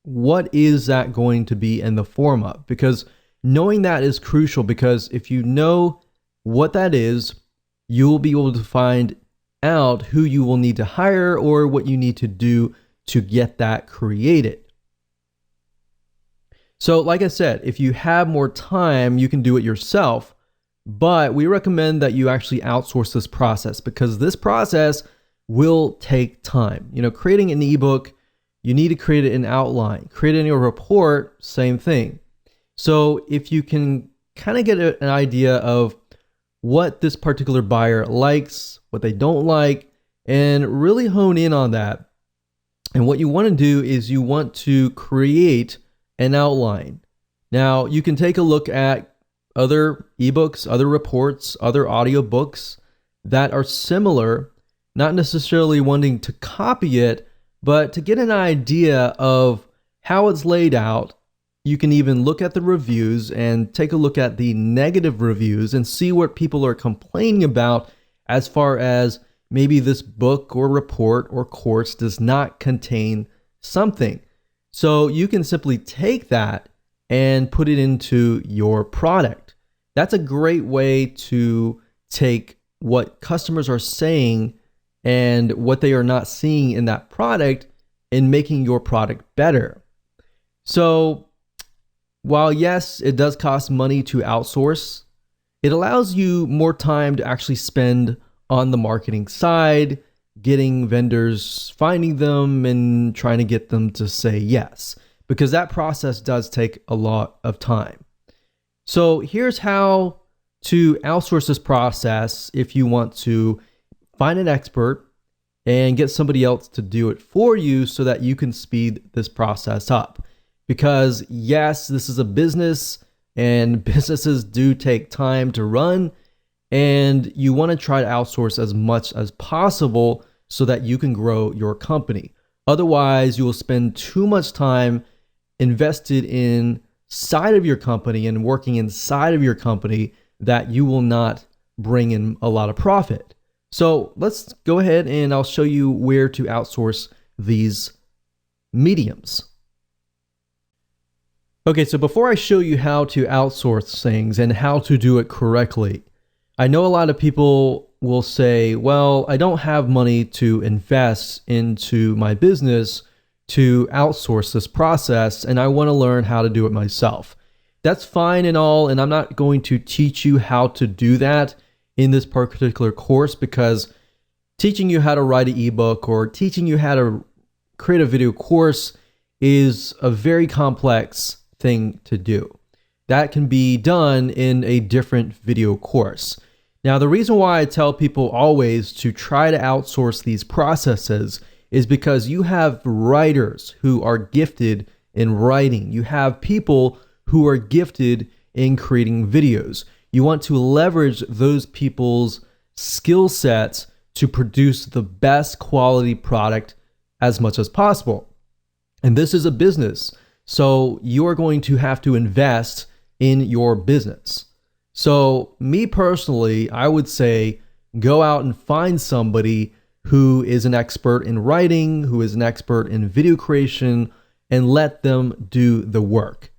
What is that going to be in the form of? Because knowing that is crucial, because if you know what that is, you'll be able to find out who you will need to hire or what you need to do to get that created. So like I said, if you have more time, you can do it yourself, but we recommend that you actually outsource this process because this process will take time. You know, creating an ebook, you need to create an outline. Creating a report, same thing. So if you can kind of get an idea of what this particular buyer likes, what they don't like, and really hone in on that. And what you want to do is you want to create an outline. Now, you can take a look at other ebooks, other reports, other audiobooks that are similar, not necessarily wanting to copy it, but to get an idea of how it's laid out. You can even look at the reviews and take a look at the negative reviews and see what people are complaining about as far as maybe this book or report or course does not contain something. So you can simply take that and put it into your product. That's a great way to take what customers are saying and what they are not seeing in that product and making your product better. So while yes, it does cost money to outsource, it allows you more time to actually spend on the marketing side, getting vendors, finding them, and trying to get them to say yes, because that process does take a lot of time. So here's how to outsource this process if you want to find an expert and get somebody else to do it for you so that you can speed this process up. Because yes, this is a business and businesses do take time to run, and you want to try to outsource as much as possible so that you can grow your company. Otherwise, you will spend too much time invested inside of your company and working inside of your company that you will not bring in a lot of profit. So let's go ahead and I'll show you where to outsource these mediums. Okay, so before I show you how to outsource things and how to do it correctly, I know a lot of people will say, well, I don't have money to invest into my business to outsource this process, and I want to learn how to do it myself. that's fine and all, and I'm not going to teach you how to do that in this particular course, because teaching you how to write an ebook or teaching you how to create a video course is a very complex thing to do. That can be done in a different video course. Now, the reason why I tell people always to try to outsource these processes is because you have writers who are gifted in writing. You have people who are gifted in creating videos. You want to leverage those people's skill sets to produce the best quality product as much as possible. And this is a business, so you are going to have to invest in your business. So me personally, I would say go out and find somebody who is an expert in writing, who is an expert in video creation, and let them do the work.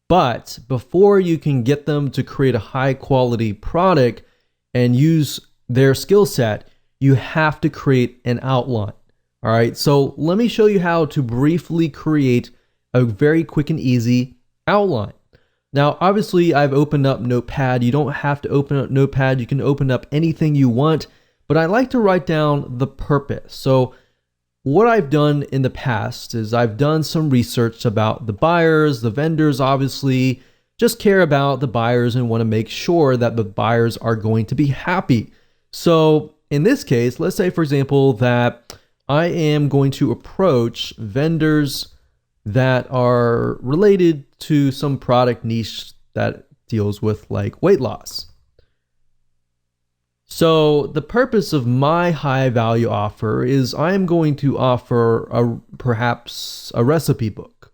But before you can get them to create a high quality product and use their skill set, you have to create an outline. All right, so let me show you how to briefly create a very quick and easy outline. Now, obviously, I've opened up Notepad. You don't have to open up Notepad. You can open up anything you want, but I like to write down the purpose. So what I've done in the past is I've done some research about the buyers, the vendors, obviously, just care about the buyers and want to make sure that the buyers are going to be happy. So in this case, let's say, for example, that I am going to approach vendors that are related to some product niche that deals with like weight loss. So the purpose of my high value offer is I am going to offer perhaps a recipe book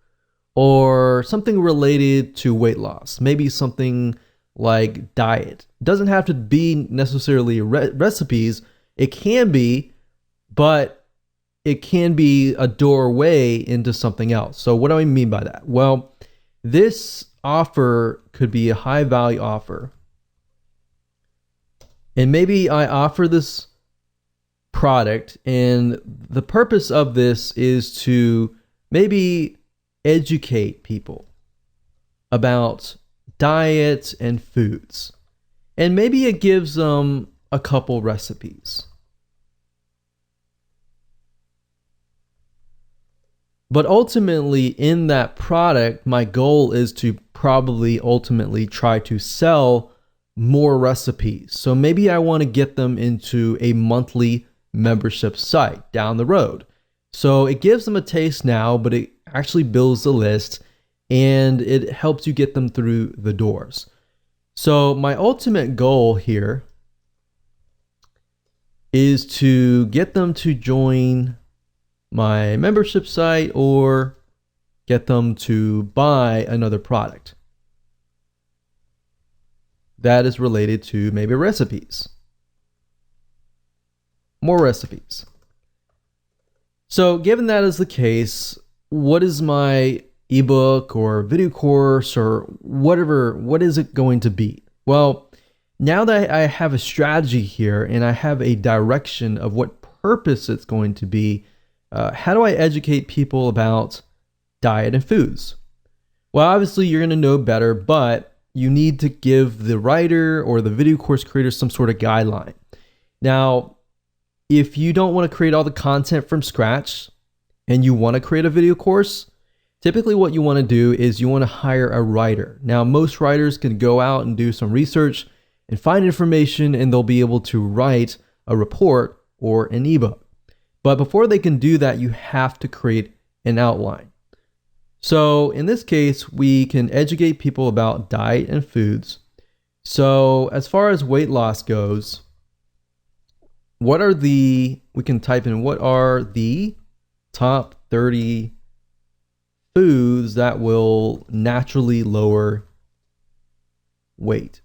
or something related to weight loss, maybe something like diet. It doesn't have to be necessarily recipes. It can be, but it can be a doorway into something else. So what do I mean by that? Well, this offer could be a high value offer. And maybe I offer this product, and the purpose of this is to maybe educate people about diet and foods. And maybe it gives them a couple recipes. But ultimately, in that product, my goal is to probably ultimately try to sell more recipes. So maybe I want to get them into a monthly membership site down the road. So it gives them a taste now, but it actually builds the list and it helps you get them through the doors. So my ultimate goal here is to get them to join my membership site or get them to buy another product that is related to maybe recipes. More recipes. So given that is the case, what is my ebook or video course or whatever, what is it going to be? Well, now that I have a strategy here and I have a direction of what purpose it's going to be, how do I educate people about diet and foods? Well, obviously you're going to know better, but you need to give the writer or the video course creator some sort of guideline. Now, if you don't want to create all the content from scratch and you want to create a video course, typically what you want to do is you want to hire a writer. Now, most writers can go out and do some research and find information, and they'll be able to write a report or an ebook. But before they can do that, you have to create an outline. So in this case, we can educate people about diet and foods. So as far as weight loss goes, we can type in what are the top 30 foods that will naturally lower weight.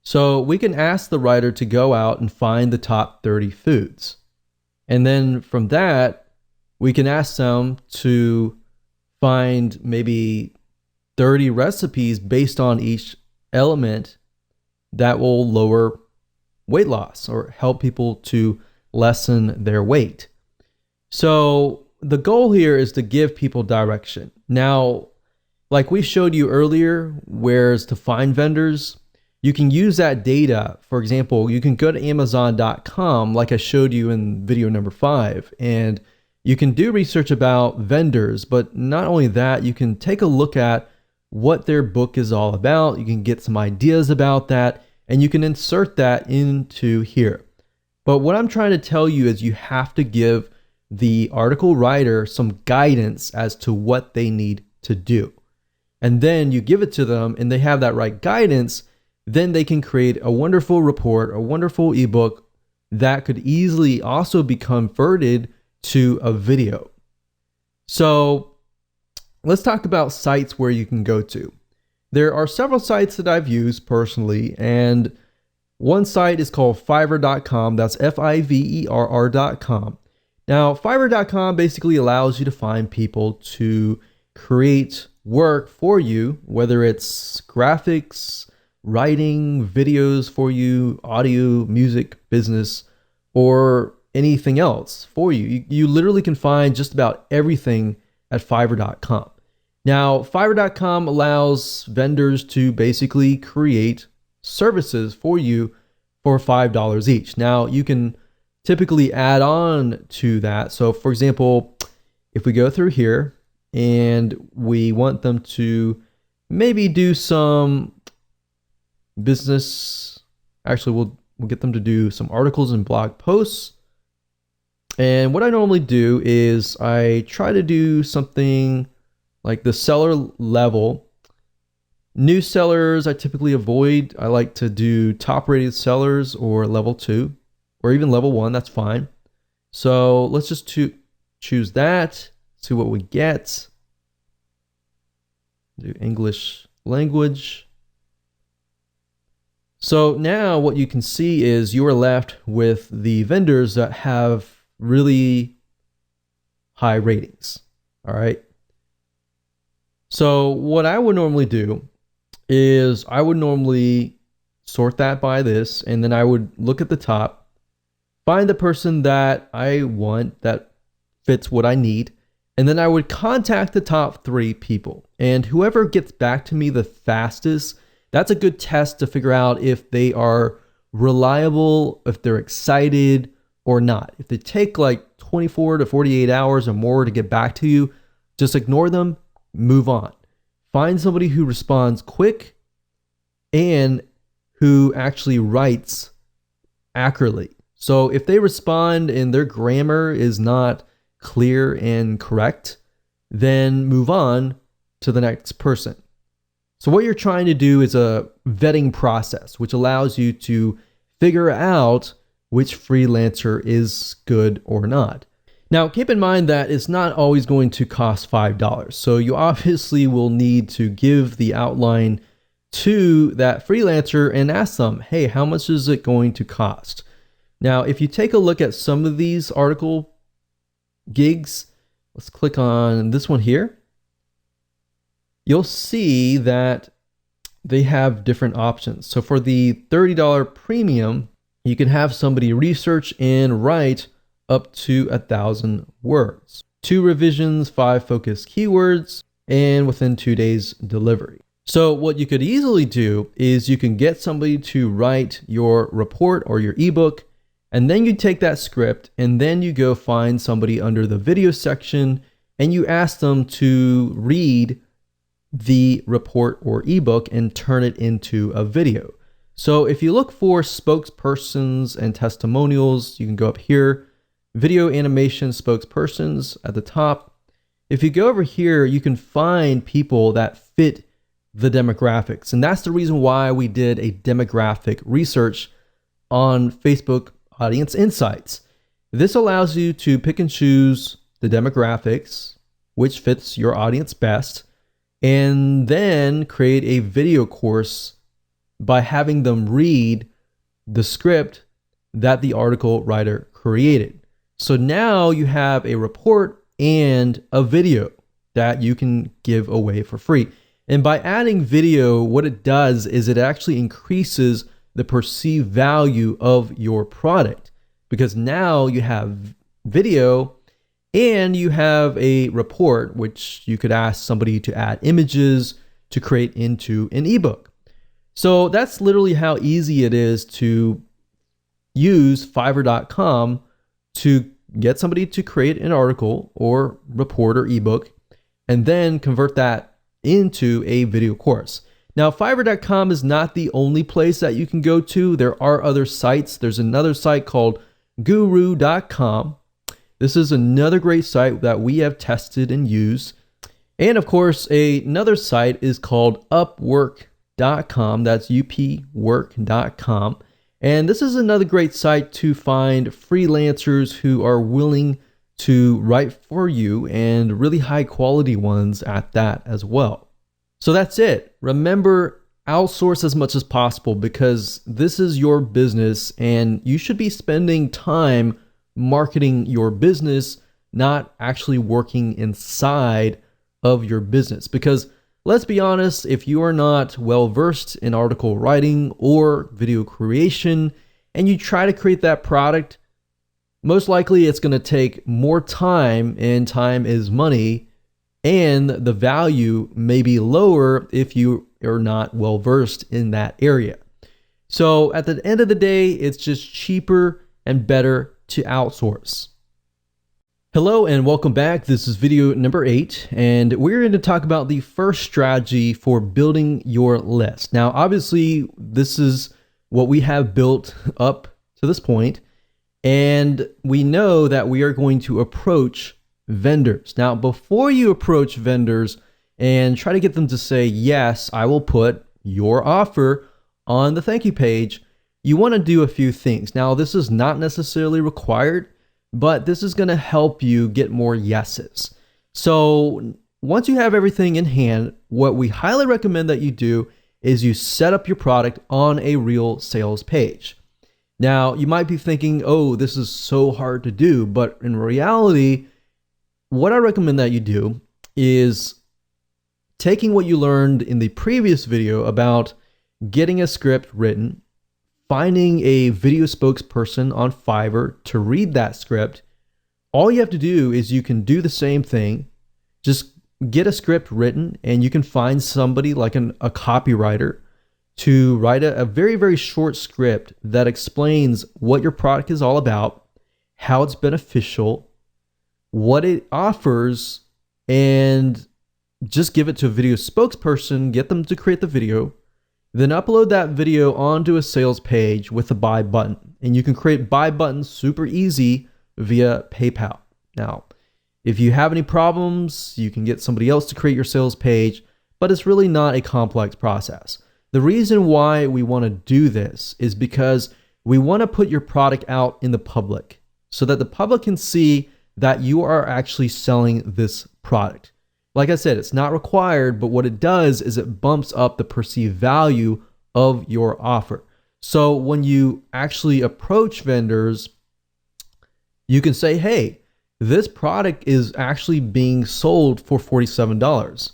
So we can ask the writer to go out and find the top 30 foods. And then from that, we can ask them to find maybe 30 recipes based on each element that will lower weight loss or help people to lessen their weight. So the goal here is to give people direction. Now, like we showed you earlier, whereas to find vendors, you can use that data. For example, you can go to Amazon.com, like I showed you in video number 5, and you can do research about vendors. But not only that, you can take a look at what their book is all about. You can get some ideas about that, and you can insert that into here. But what I'm trying to tell you is you have to give the article writer some guidance as to what they need to do. And then you give it to them and they have that right guidance, then they can create a wonderful report, a wonderful ebook that could easily also be converted to a video. So let's talk about sites where you can go to. There are several sites that I've used personally, and one site is called Fiverr.com. That's Fiverr.com. Now, Fiverr.com basically allows you to find people to create work for you, whether it's graphics, writing, videos for you, audio, music, business, or anything else for you. You literally can find just about everything at Fiverr.com. Now, Fiverr.com allows vendors to basically create services for you for $5 each. Now, you can typically add on to that. So, for example, if we go through here and we want them to maybe do some business, actually, we'll get them to do some articles and blog posts. And what I normally do is I try to do something like the seller level. New sellers I typically avoid. I like to do top rated sellers or level 2 or even level 1. That's fine. So let's just choose that, see what we get. Do English language. So now what you can see is you are left with the vendors that have really high ratings. All right. So what I would normally do is I would normally sort that by this, and then I would look at the top, find the person that I want that fits what I need, and then I would contact the top 3 people. And whoever gets back to me the fastest, that's a good test to figure out if they are reliable, if they're excited or not. If they take like 24 to 48 hours or more to get back to you, just ignore them, move on. Find somebody who responds quick and who actually writes accurately. So if they respond and their grammar is not clear and correct, then move on to the next person. So what you're trying to do is a vetting process, which allows you to figure out which freelancer is good or not. Now, keep in mind that it's not always going to cost $5. So you obviously will need to give the outline to that freelancer and ask them, hey, how much is it going to cost? Now, if you take a look at some of these article gigs, let's click on this one here. You'll see that they have different options. So for the $30 premium, you can have somebody research and write up to 1,000 words, 2 revisions, 5 focus keywords, and within 2 days delivery. So what you could easily do is you can get somebody to write your report or your ebook, and then you take that script and then you go find somebody under the video section and you ask them to read the report or ebook and turn it into a video. So if you look for spokespersons and testimonials, you can go up here, video animation spokespersons at the top. If you go over here, you can find people that fit the demographics. And that's the reason why we did a demographic research on Facebook Audience Insights. This allows you to pick and choose the demographics, which fits your audience best, and then create a video course by having them read the script that the article writer created. So now you have a report and a video that you can give away for free. And by adding video, what it does is it actually increases the perceived value of your product, because now you have video And you have a report, which you could ask somebody to add images to create into an ebook. So that's literally how easy it is to use Fiverr.com to get somebody to create an article or report or ebook and then convert that into a video course. Now, Fiverr.com is not the only place that you can go to. There are other sites. There's another site called Guru.com. This is another great site that we have tested and used. And of course, another site is called Upwork.com. That's upwork.com. And this is another great site to find freelancers who are willing to write for you, and really high quality ones at that as well. So that's it. Remember, outsource as much as possible because this is your business and you should be spending time marketing your business, not actually working inside of your business. Because let's be honest, if you are not well versed in article writing or video creation and you try to create that product, most likely it's going to take more time, and time is money, and the value may be lower if you are not well versed in that area. So at the end of the day, it's just cheaper and better to outsource. Hello and welcome back. This is video number 8, and we're going to talk about the first strategy for building your list. Now, obviously, this is what we have built up to this point, and we know that we are going to approach vendors. Now, before you approach vendors and try to get them to say, yes, I will put your offer on the thank you page, you want to do a few things. Now, this is not necessarily required, but this is going to help you get more yeses. So once you have everything in hand, what we highly recommend that you do is you set up your product on a real sales page. Now, you might be thinking, oh, this is so hard to do, but in reality, what I recommend that you do is taking what you learned in the previous video about getting a script written, finding a video spokesperson on Fiverr to read that script. All you have to do is you can do the same thing, just get a script written, and you can find somebody like a copywriter to write a very, very short script that explains what your product is all about, how it's beneficial, what it offers, and just give it to a video spokesperson, get them to create the video, then upload that video onto a sales page with a buy button. And you can create buy buttons super easy via PayPal. Now, if you have any problems, you can get somebody else to create your sales page, but it's really not a complex process. The reason why we want to do this is because we want to put your product out in the public so that the public can see that you are actually selling this product. Like I said, it's not required, but what it does is it bumps up the perceived value of your offer. So when you actually approach vendors, you can say, hey, this product is actually being sold for $47.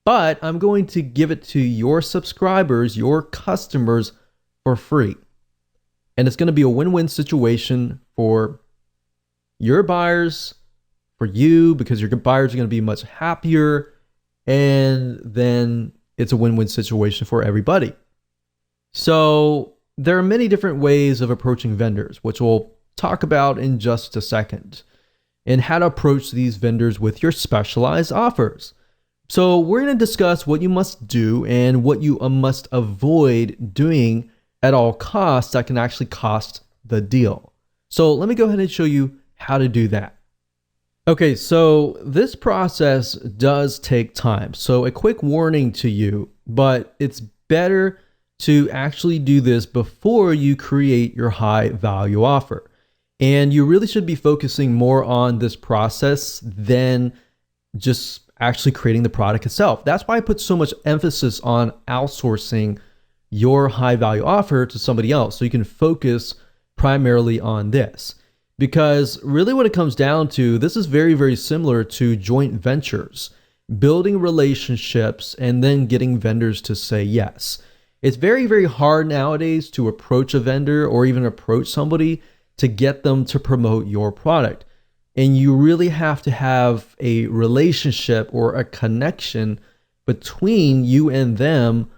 But I'm going to give it to your subscribers, your customers, for free. And it's going to be a win-win situation for your buyers, for you, because your buyers are going to be much happier. And then it's a win-win situation for everybody. So there are many different ways of approaching vendors, which we'll talk about in just a second, and how to approach these vendors with your specialized offers. So we're going to discuss what you must do and what you must avoid doing at all costs that can actually cost the deal. So let me go ahead and show you how to do that. Okay, so this process does take time. So a quick warning to you, but it's better to actually do this before you create your high value offer. And you really should be focusing more on this process than just actually creating the product itself. That's why I put so much emphasis on outsourcing your high value offer to somebody else so you can focus primarily on this. Because really what it comes down to, this is very, very similar to joint ventures, building relationships and then getting vendors to say yes. It's very, very hard nowadays to approach a vendor or even approach somebody to get them to promote your product. And you really have to have a relationship or a connection between you and them,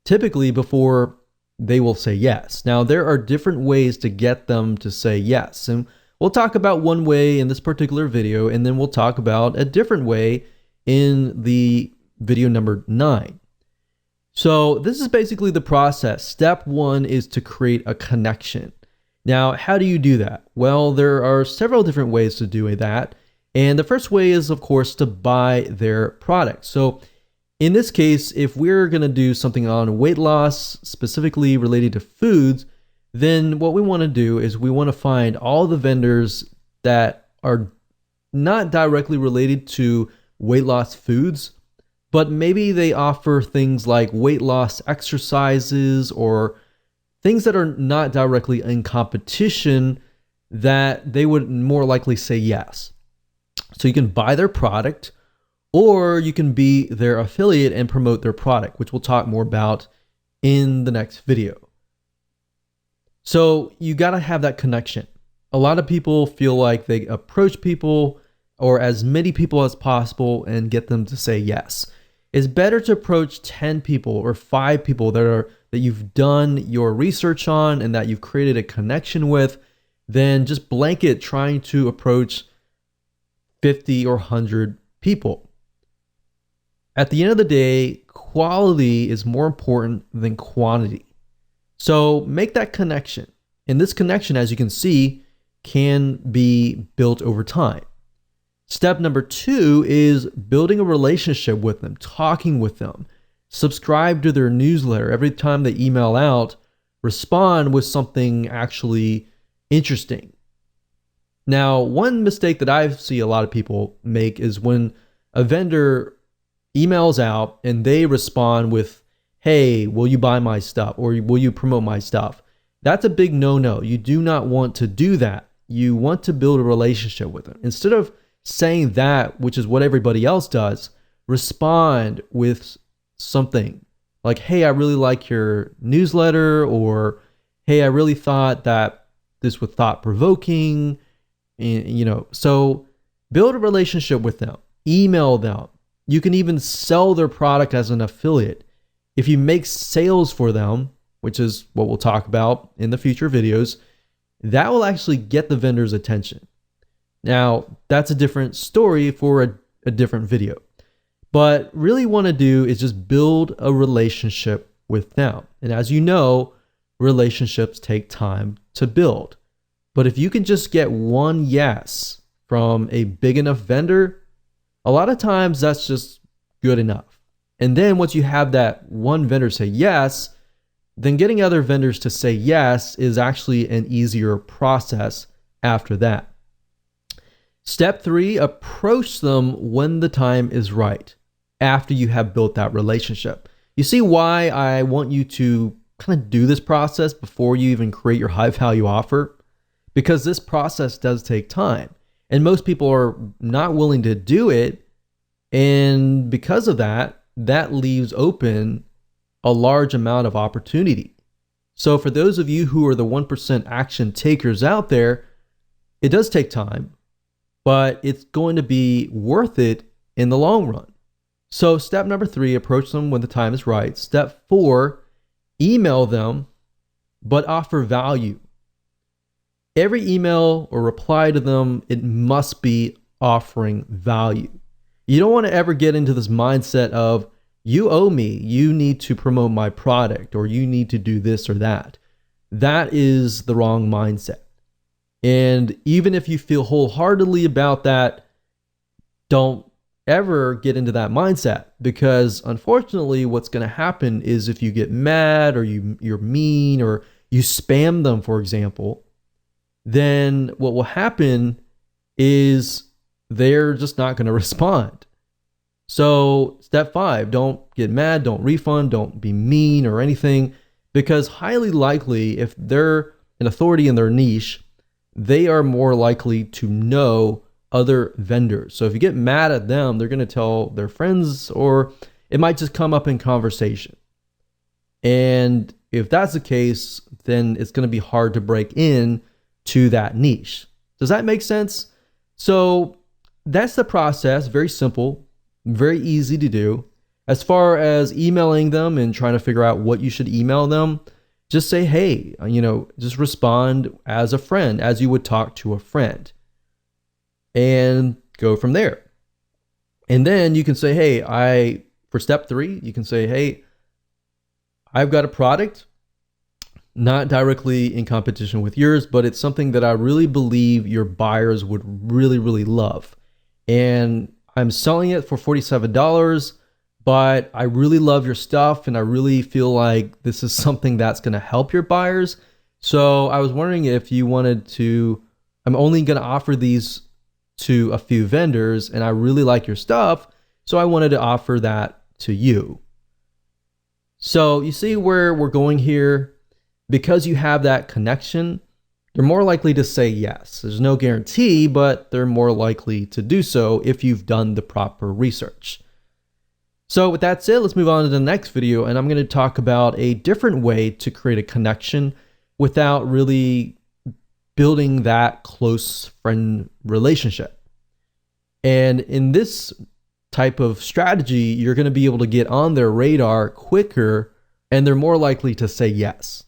typically before they will say yes. Now, there are different ways to get them to say yes. And we'll talk about one way in this particular video, and then we'll talk about a different way in the video number 9. So this is basically the process. Step 1 is to create a connection. Now, how do you do that? Well, there are several different ways to do that. And the first way is, of course, to buy their product. So in this case, if we're going to do something on weight loss, specifically related to foods, then what we want to do is we want to find all the vendors that are not directly related to weight loss foods, but maybe they offer things like weight loss exercises or things that are not directly in competition that they would more likely say yes. So you can buy their product, or you can be their affiliate and promote their product, which we'll talk more about in the next video. So you got to have that connection. A lot of people feel like they approach people or as many people as possible and get them to say yes. It's better to approach 10 people or 5 people that you've done your research on and that you've created a connection with than just blanket trying to approach 50 or 100 people. At the end of the day, quality is more important than quantity. So make that connection. And this connection, as you can see, can be built over time. Step number 2 is building a relationship with them, talking with them. Subscribe to their newsletter. Every time they email out, respond with something actually interesting. Now, one mistake that I see a lot of people make is when a vendor emails out and they respond with, hey, will you buy my stuff or will you promote my stuff? That's a big no-no. You do not want to do that. You want to build a relationship with them. Instead of saying that, which is what everybody else does, respond with something like, hey, I really like your newsletter, or hey, I really thought that this was thought-provoking. And, so build a relationship with them, email them. You can even sell their product as an affiliate. If you make sales for them, which is what we'll talk about in the future videos, that will actually get the vendor's attention. Now, that's a different story for a different video. But really want to do is just build a relationship with them. And as you know, relationships take time to build. But if you can just get one yes from a big enough vendor, a lot of times that's just good enough. And then once you have that one vendor say yes, then getting other vendors to say yes is actually an easier process after that. Step 3, approach them when the time is right, after you have built that relationship. You see why I want you to kind of do this process before you even create your high value offer? Because this process does take time, and most people are not willing to do it. And because of that, that leaves open a large amount of opportunity. So for those of you who are the 1% action takers out there, it does take time, but it's going to be worth it in the long run. So step number 3, approach them when the time is right. Step 4, email them, but offer value. Every email or reply to them, it must be offering value. You don't want to ever get into this mindset of, you owe me, you need to promote my product, or you need to do this or that. That is the wrong mindset. And even if you feel wholeheartedly about that, don't ever get into that mindset, because unfortunately what's going to happen is if you get mad or you're mean or you spam them, for example, then what will happen is they're just not going to respond. So step 5, don't get mad, don't refund, don't be mean or anything, because highly likely if they're an authority in their niche, they are more likely to know other vendors. So if you get mad at them, they're going to tell their friends, or it might just come up in conversation. And if that's the case, then it's going to be hard to break in to that niche. Does that make sense? So that's the process. Very simple, very easy to do. As far as emailing them and trying to figure out what you should email them, just say, hey, just respond as a friend, as you would talk to a friend, and go from there. And then you can say, hey, for step 3, you can say, hey, I've got a product, not directly in competition with yours, but it's something that I really believe your buyers would really, really love. And I'm selling it for $47, but I really love your stuff and I really feel like this is something that's going to help your buyers. So I was wondering if you wanted to, I'm only going to offer these to a few vendors and I really like your stuff, so I wanted to offer that to you. So you see where we're going here? Because you have that connection, you're more likely to say yes. There's no guarantee, but they're more likely to do so if you've done the proper research. So with that said, let's move on to the next video, and I'm going to talk about a different way to create a connection without really building that close friend relationship. And in this type of strategy, you're going to be able to get on their radar quicker, and they're more likely to say yes.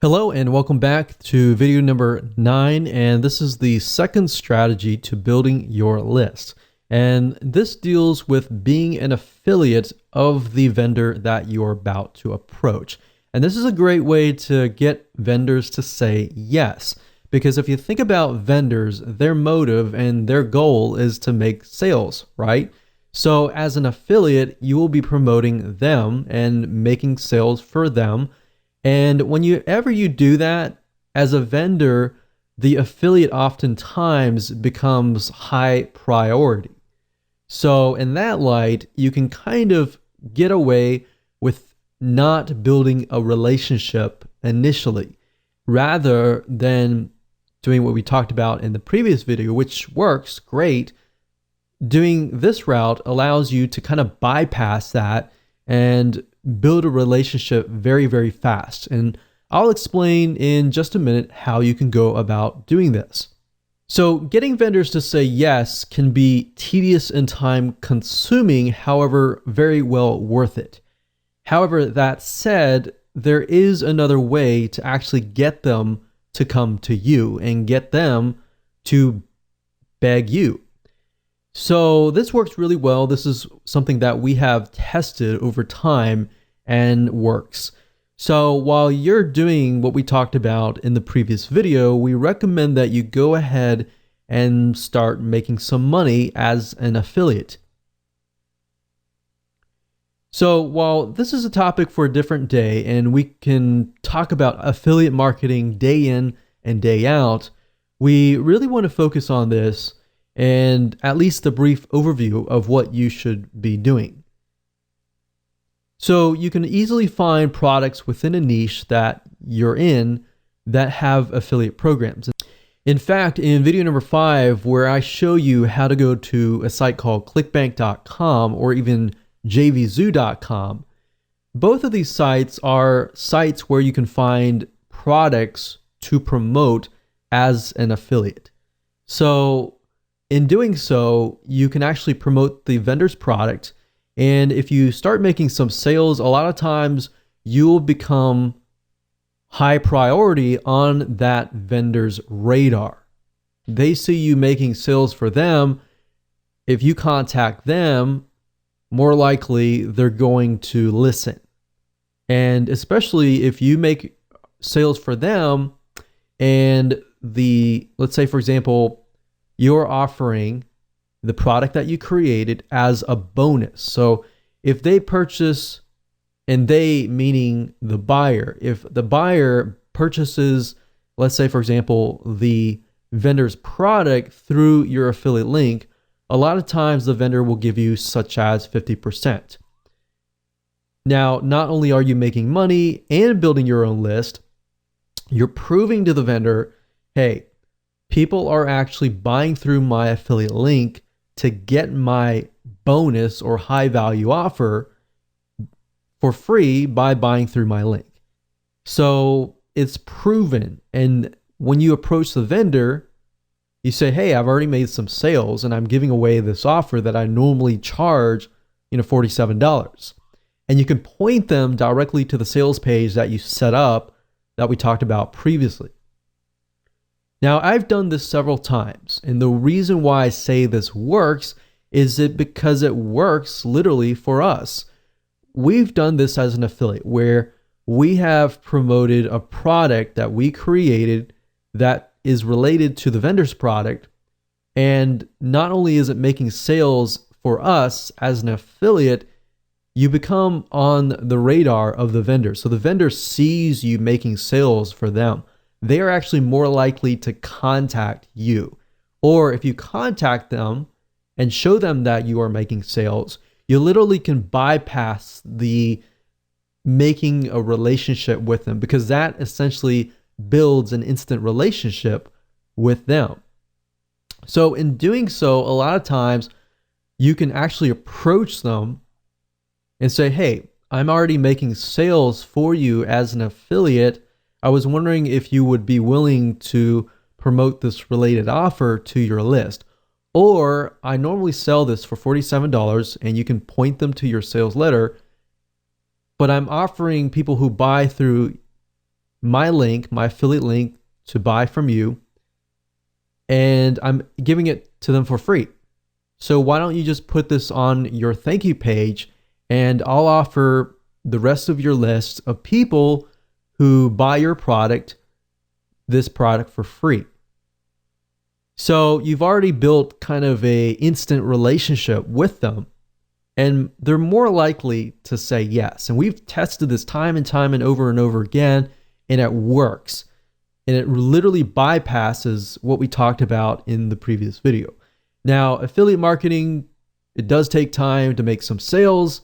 Hello and welcome back to video number 9, and this is the second strategy to building your list. And this deals with being an affiliate of the vendor that you're about to approach. And this is a great way to get vendors to say yes, because if you think about vendors, their motive and their goal is to make sales, right? So as an affiliate, you will be promoting them and making sales for them. And whenever you do that as a vendor, the affiliate oftentimes becomes high priority. So in that light, you can kind of get away with not building a relationship initially, rather than doing what we talked about in the previous video, which works great. Doing this route allows you to kind of bypass that and build a relationship very, very fast. And I'll explain in just a minute how you can go about doing this. So getting vendors to say yes can be tedious and time consuming, however, very well worth it. However, that said, there is another way to actually get them to come to you and get them to beg you. So this works really well. This is something that we have tested over time and works. So while you're doing what we talked about in the previous video, we recommend that you go ahead and start making some money as an affiliate. So while this is a topic for a different day, and we can talk about affiliate marketing day in and day out, we really want to focus on this and at least a brief overview of what you should be doing. So you can easily find products within a niche that you're in that have affiliate programs. In fact, in video number 5, where I show you how to go to a site called clickbank.com or even jvzoo.com, both of these sites are sites where you can find products to promote as an affiliate. So in doing so, you can actually promote the vendor's product. And if you start making some sales, a lot of times you'll become high priority on that vendor's radar. They see you making sales for them. If you contact them, more likely they're going to listen. And especially if you make sales for them and let's say for example, you're offering the product that you created as a bonus. So if they purchase, and they meaning the buyer, if the buyer purchases, let's say for example, the vendor's product through your affiliate link, a lot of times the vendor will give you such as 50%. Now, not only are you making money and building your own list, you're proving to the vendor, hey, people are actually buying through my affiliate link to get my bonus or high value offer for free by buying through my link. So it's proven, and when you approach the vendor, you say, hey, I've already made some sales and I'm giving away this offer that I normally charge, $47. And you can point them directly to the sales page that you set up that we talked about previously. Now, I've done this several times, and the reason why I say this works is because it works literally for us. We've done this as an affiliate where we have promoted a product that we created that is related to the vendor's product. And not only is it making sales for us as an affiliate, you become on the radar of the vendor. So the vendor sees you making sales for them. They are actually more likely to contact you. Or if you contact them and show them that you are making sales, you literally can bypass the making a relationship with them, because that essentially builds an instant relationship with them. So in doing so, a lot of times you can actually approach them and say, hey, I'm already making sales for you as an affiliate. I was wondering if you would be willing to promote this related offer to your list. Or I normally sell this for $47, and you can point them to your sales letter, but I'm offering people who buy through my link, my affiliate link, to buy from you, and I'm giving it to them for free. So why don't you just put this on your thank you page, and I'll offer the rest of your list of people who buy your product, this product for free. So you've already built kind of a instant relationship with them, and they're more likely to say yes. And we've tested this time and time and over again, and it works. And it literally bypasses what we talked about in the previous video. Now, affiliate marketing, it does take time to make some sales,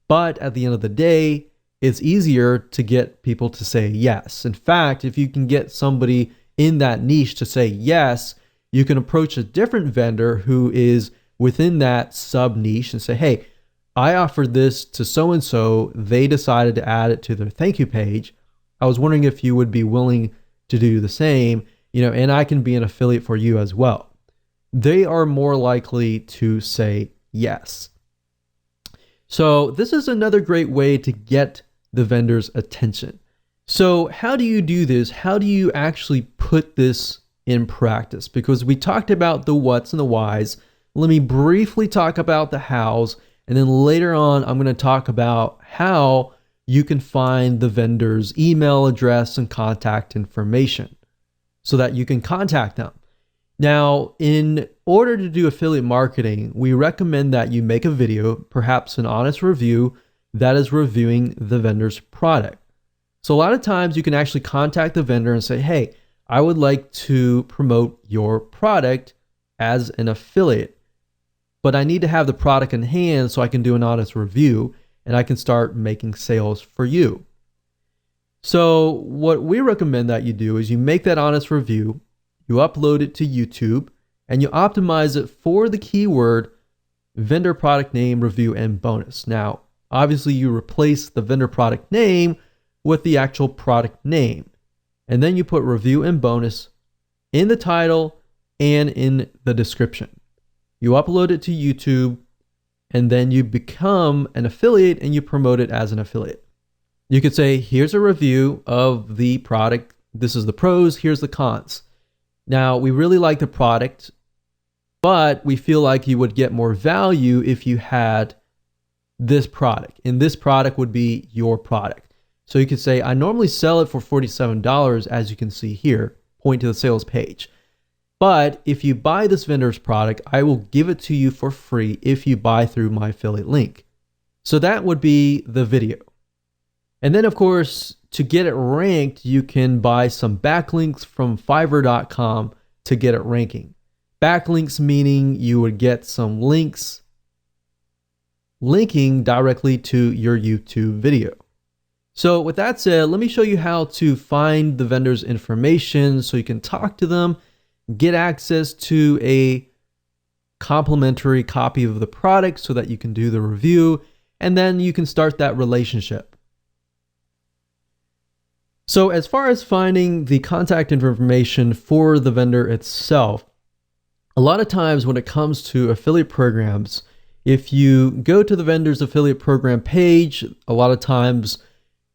but at the end of the day, it's easier to get people to say yes. In fact, if you can get somebody in that niche to say yes, you can approach a different vendor who is within that sub niche and say, hey, I offered this to so-and-so. They decided to add it to their thank you page. I was wondering if you would be willing to do the same, and I can be an affiliate for you as well. They are more likely to say yes. So this is another great way to get the vendor's attention. So how do you do this? How do you actually put this in practice? Because we talked about the what's and the whys. Let me briefly talk about the hows, and then later on, I'm going to talk about how you can find the vendor's email address and contact information so that you can contact them. Now, in order to do affiliate marketing, we recommend that you make a video, perhaps an honest review that is reviewing the vendor's product. So a lot of times you can actually contact the vendor and say, hey, I would like to promote your product as an affiliate, but I need to have the product in hand so I can do an honest review and I can start making sales for you. So what we recommend that you do is you make that honest review, you upload it to YouTube, and you optimize it for the keyword vendor product name, review, and bonus. Now, obviously you replace the vendor product name with the actual product name. And then you put review and bonus in the title and in the description. You upload it to YouTube, and then you become an affiliate and you promote it as an affiliate. You could say, here's a review of the product. This is the pros, here's the cons. Now, we really like the product, but we feel like you would get more value if you had this product. And this product would be your product. So you could say, I normally sell it for $47, as you can see here, point to the sales page. But if you buy this vendor's product, I will give it to you for free if you buy through my affiliate link. So that would be the video. And then, of course, to get it ranked, you can buy some backlinks from Fiverr.com to get it ranking. Backlinks meaning you would get some links linking directly to your YouTube video. So with that said, let me show you how to find the vendor's information so you can talk to them, get access to a complimentary copy of the product so that you can do the review, and then you can start that relationship. So as far as finding the contact information for the vendor itself, a lot of times when it comes to affiliate programs, if you go to the vendor's affiliate program page, a lot of times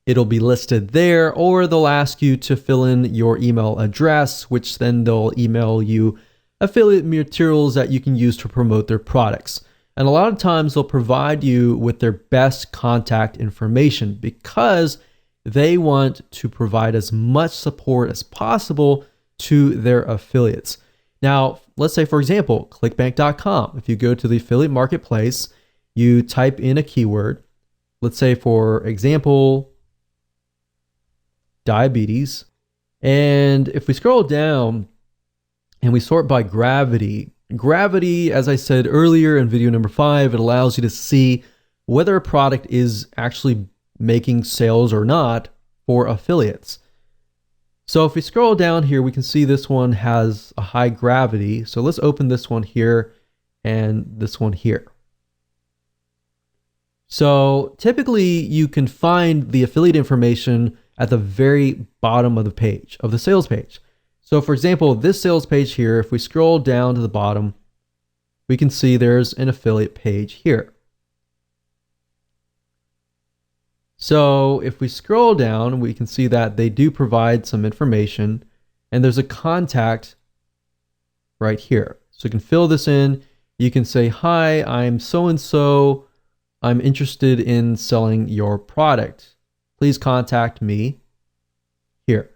it'll be listed there, or they'll ask you to fill in your email address, which then they'll email you affiliate materials that you can use to promote their products. And a lot of times they'll provide you with their best contact information because they want to provide as much support as possible to their affiliates. Now, let's say, for example, clickbank.com. If you go to the affiliate marketplace, you type in a keyword, let's say, for example, diabetes. And if we scroll down and we sort by gravity, as I said earlier in video number 5, it allows you to see whether a product is actually making sales or not for affiliates. So if we scroll down here, we can see this one has a high gravity. So let's open this one here and this one here. So typically you can find the affiliate information at the very bottom of the page, of the sales page. So for example, this sales page here, if we scroll down to the bottom, we can see there's an affiliate page here. So if we scroll down, we can see that they do provide some information, and there's a contact right here. So you can fill this in. You can say, hi, I'm so-and-so. I'm interested in selling your product. Please contact me here.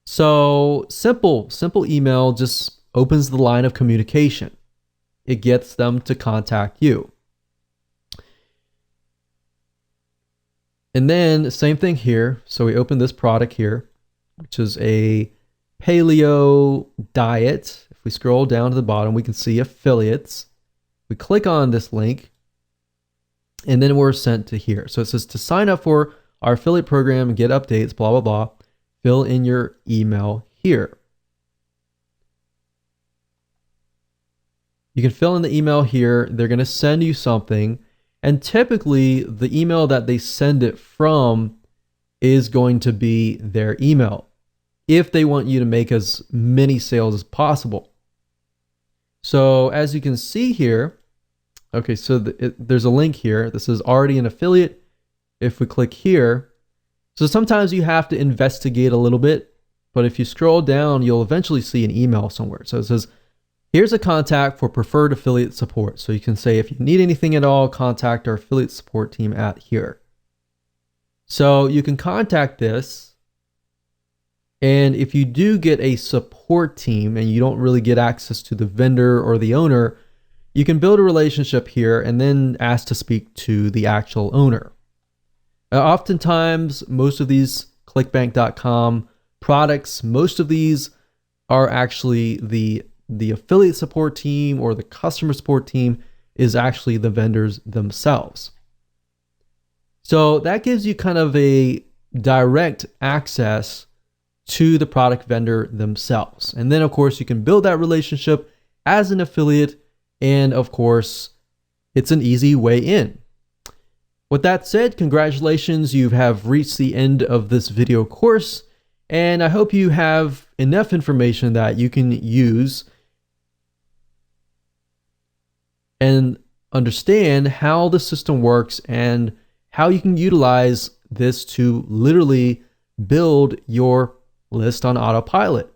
So simple email just opens the line of communication. It gets them to contact you. And then same thing here. So we open this product here, which is a paleo diet. If we scroll down to the bottom, we can see affiliates. We click on this link and then we're sent to here. So it says to sign up for our affiliate program and get updates, blah, blah, blah. Fill in your email here. You can fill in the email here. They're going to send you something. And typically the email that they send it from is going to be their email if they want you to make as many sales as possible. So as you can see here, okay, so there's a link here. This is already an affiliate. If we click here, so sometimes you have to investigate a little bit, but if you scroll down, you'll eventually see an email somewhere. So it says, here's a contact for preferred affiliate support. So you can say, if you need anything at all, contact our affiliate support team at here. So you can contact this. And if you do get a support team and you don't really get access to the vendor or the owner, you can build a relationship here and then ask to speak to the actual owner. Oftentimes, most of these clickbank.com products, most of these are actually the affiliate support team or the customer support team is actually the vendors themselves. So that gives you kind of a direct access to the product vendor themselves. And then of course you can build that relationship as an affiliate, and of course it's an easy way in. With that said, congratulations, you have reached the end of this video course, and I hope you have enough information that you can use and understand how the system works and how you can utilize this to literally build your list on autopilot.